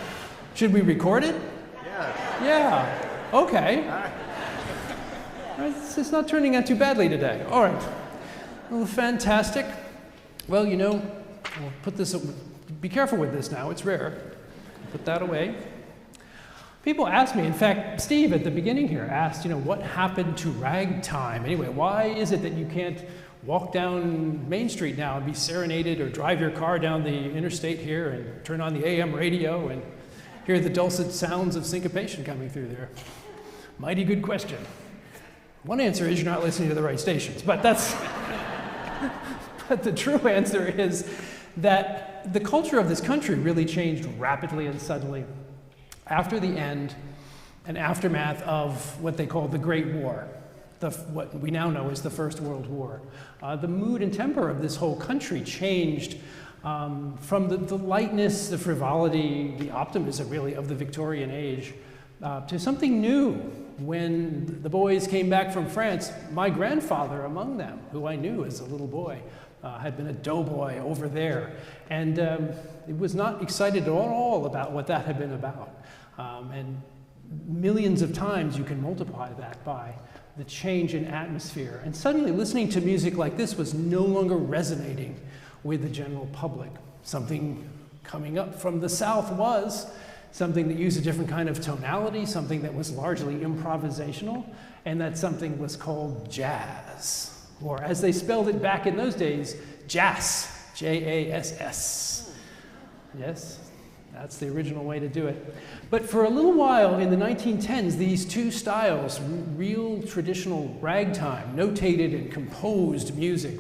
Should we record it? Yeah. Okay. All right, it's not turning out too badly today. All right. Well, fantastic. Well, you know, we'll put this, be careful with this now, it's rare. Put that away. People ask me, in fact, Steve at the beginning here asked, you know, what happened to ragtime? Anyway, why is it that you can't walk down Main Street now and be serenaded, or drive your car down the interstate here and turn on the AM radio and hear the dulcet sounds of syncopation coming through there? Mighty good question. One answer is you're not listening to the right stations, but that's, but the true answer is that the culture of this country really changed rapidly and suddenly after the end and aftermath of what they called the Great War, what we now know as the First World War. The mood and temper of this whole country changed from the lightness, the frivolity, the optimism really of the Victorian age to something new when the boys came back from France. My grandfather among them, who I knew as a little boy, had been a doughboy over there, and it was not excited at all about what that had been about. And millions of times you can multiply that by the change in atmosphere. And suddenly listening to music like this was no longer resonating with the general public. Something coming up from the South was something that used a different kind of tonality, something that was largely improvisational, and that something was called jazz. Or as they spelled it back in those days, jazz, J-A-S-S. Yes, that's the original way to do it. But for a little while in the 1910s, these two styles, real traditional ragtime, notated and composed music,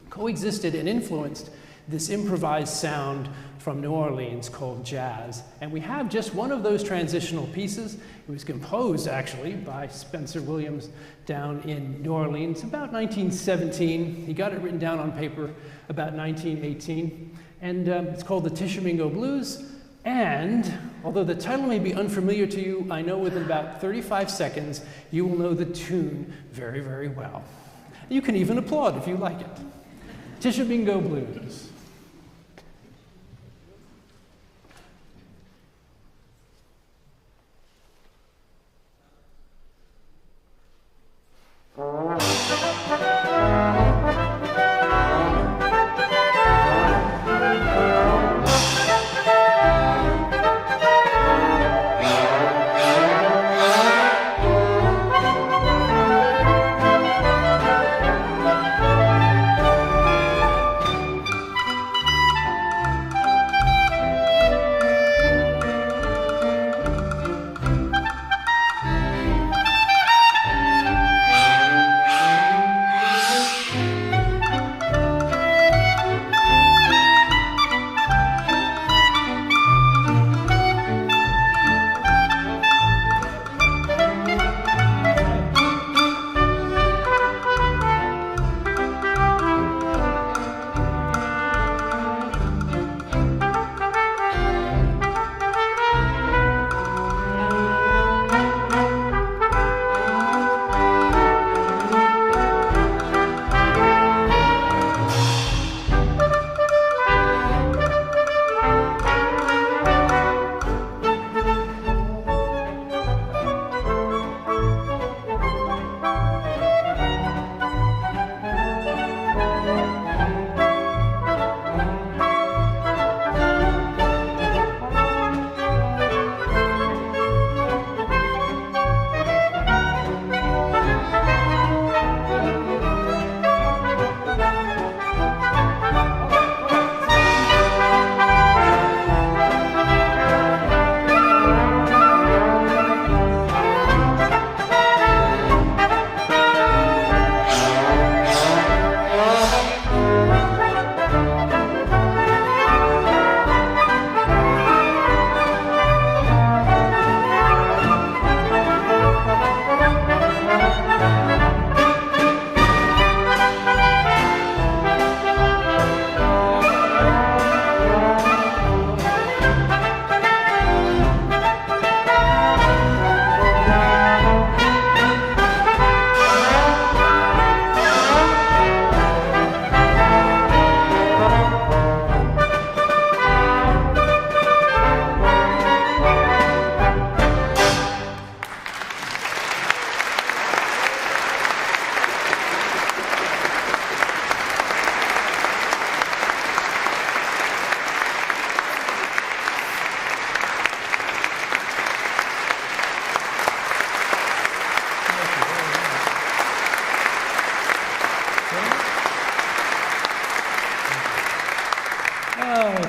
coexisted and influenced this improvised sound from New Orleans called jazz. And we have just one of those transitional pieces. It was composed actually by Spencer Williams down in New Orleans about 1917. He got it written down on paper about 1918. And it's called the Tishomingo Blues. And although the title may be unfamiliar to you, I know within about 35 seconds you will know the tune very, very well. You can even applaud if you like it. Tishomingo Blues.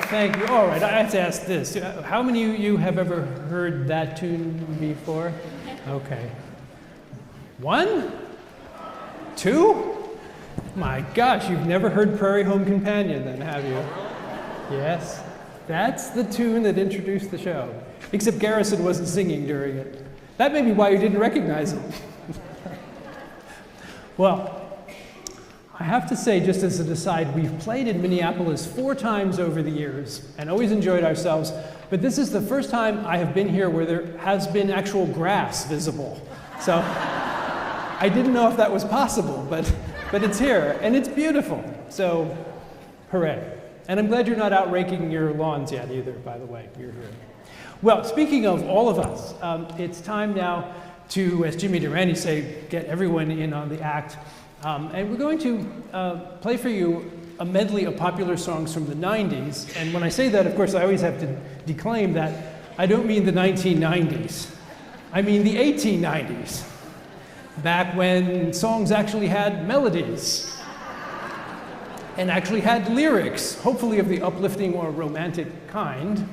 thank you. All right, I have to ask this. How many of you have ever heard that tune before? Okay. 1? 2? My gosh, you've never heard Prairie Home Companion then, have you? Yes. That's the tune that introduced the show. Except Garrison wasn't singing during it. That may be why you didn't recognize it. Well, I have to say, just as an aside, we've played in Minneapolis 4 times over the years and always enjoyed ourselves, but this is the first time I have been here where there has been actual grass visible. So I didn't know if that was possible, but it's here, and it's beautiful. So hooray. And I'm glad you're not out raking your lawns yet either, by the way. You're here. Well, speaking of all of us, it's time now to, as Jimmy Durante say, get everyone in on the act. And we're going to play for you a medley of popular songs from the 90s. And when I say that, of course, I always have to declaim that I don't mean the 1990s. I mean the 1890s, back when songs actually had melodies and actually had lyrics, hopefully of the uplifting or romantic kind,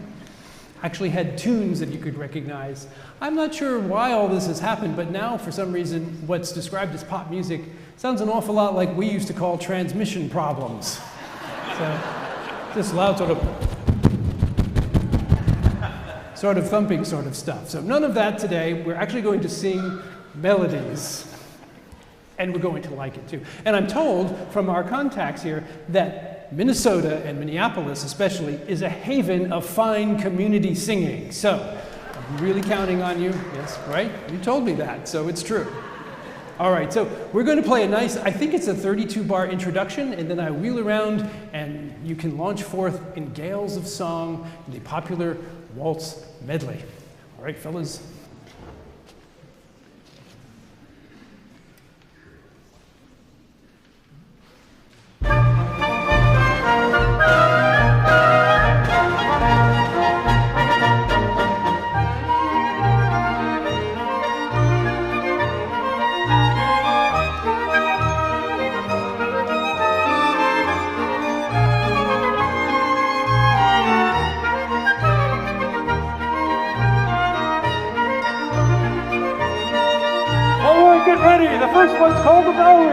actually had tunes that you could recognize. I'm not sure why all this has happened, but now, for some reason, what's described as pop music sounds an awful lot like we used to call transmission problems. So, just loud sort of thumping sort of stuff. So none of that today. We're actually going to sing melodies. And we're going to like it too. And I'm told from our contacts here that Minnesota and Minneapolis especially is a haven of fine community singing. So I'm really counting on you. Yes, right? You told me that, so it's true. All right, so we're going to play a nice, I think it's a 32-bar introduction, and then I wheel around and you can launch forth in gales of song in the popular waltz medley. All right, fellas. Get ready, the first one's called the Bowery.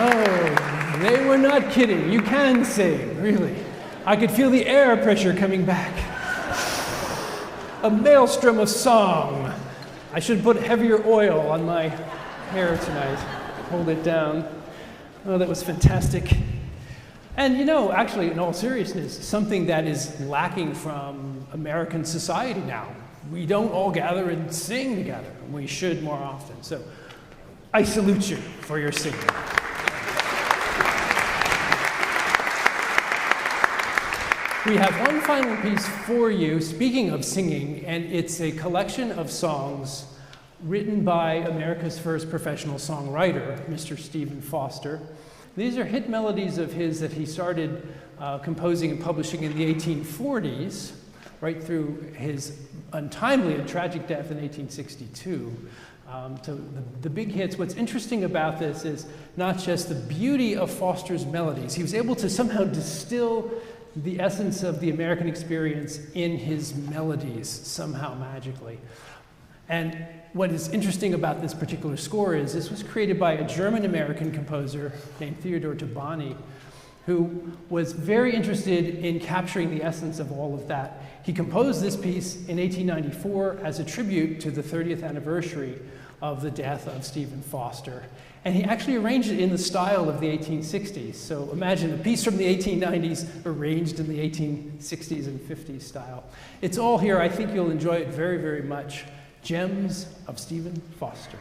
Oh, they were not kidding. You can sing, really. I could feel the air pressure coming back. A maelstrom of song. I should put heavier oil on my hair tonight. Hold it down. Oh, that was fantastic. And you know, actually, in all seriousness, something that is lacking from American society now. We don't all gather and sing together. We should more often. So I salute you for your singing. We have one final piece for you, speaking of singing, and it's a collection of songs written by America's first professional songwriter, Mr. Stephen Foster. These are hit melodies of his that he started composing and publishing in the 1840s, right through his untimely and tragic death in 1862. So the big hits. What's interesting about this is not just the beauty of Foster's melodies. He was able to somehow distill the essence of the American experience in his melodies, somehow magically. And what is interesting about this particular score is this was created by a German-American composer named Theodor Tabani, who was very interested in capturing the essence of all of that. He composed this piece in 1894 as a tribute to the 30th anniversary of the death of Stephen Foster. And he actually arranged it in the style of the 1860s. So imagine a piece from the 1890s arranged in the 1860s and 50s style. It's all here. I think you'll enjoy it very, very much. Gems of Stephen Foster.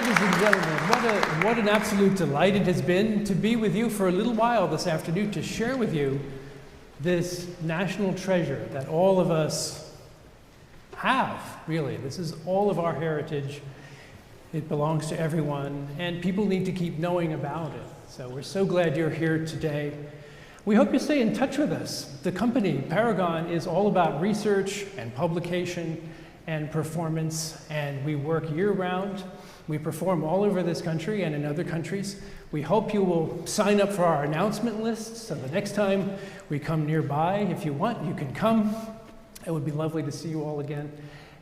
Ladies and gentlemen, what an absolute delight it has been to be with you for a little while this afternoon to share with you this national treasure that all of us have, really. This is all of our heritage. It belongs to everyone, and people need to keep knowing about it. So we're so glad you're here today. We hope you stay in touch with us. The company, Paragon, is all about research and publication and performance, and we work year-round. We perform all over this country and in other countries. We hope you will sign up for our announcement list, so the next time we come nearby, if you want, you can come. It would be lovely to see you all again.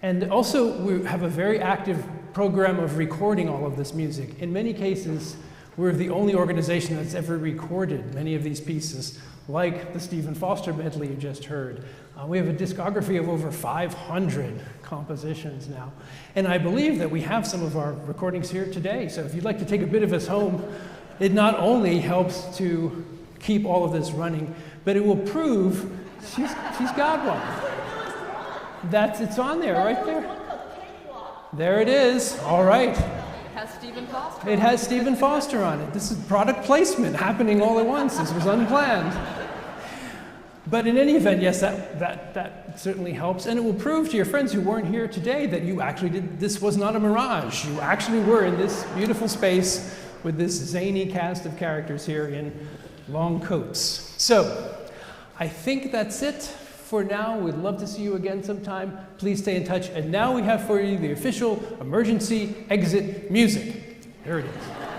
And also, we have a very active program of recording all of this music. In many cases, we're the only organization that's ever recorded many of these pieces, like the Stephen Foster medley you just heard. We have a discography of over 500 compositions now. And I believe that we have some of our recordings here today. So if you'd like to take a bit of us home, it not only helps to keep all of this running, but it will prove she's got one. It's on there, right there. There it is. All right. It has Stephen Foster. It has Stephen Foster on it. This is product placement happening all at once. This was unplanned. But in any event, yes, that certainly helps. And it will prove to your friends who weren't here today that you actually this was not a mirage. You actually were in this beautiful space with this zany cast of characters here in long coats. So I think that's it for now. We'd love to see you again sometime. Please stay in touch. And now we have for you the official emergency exit music. Here it is.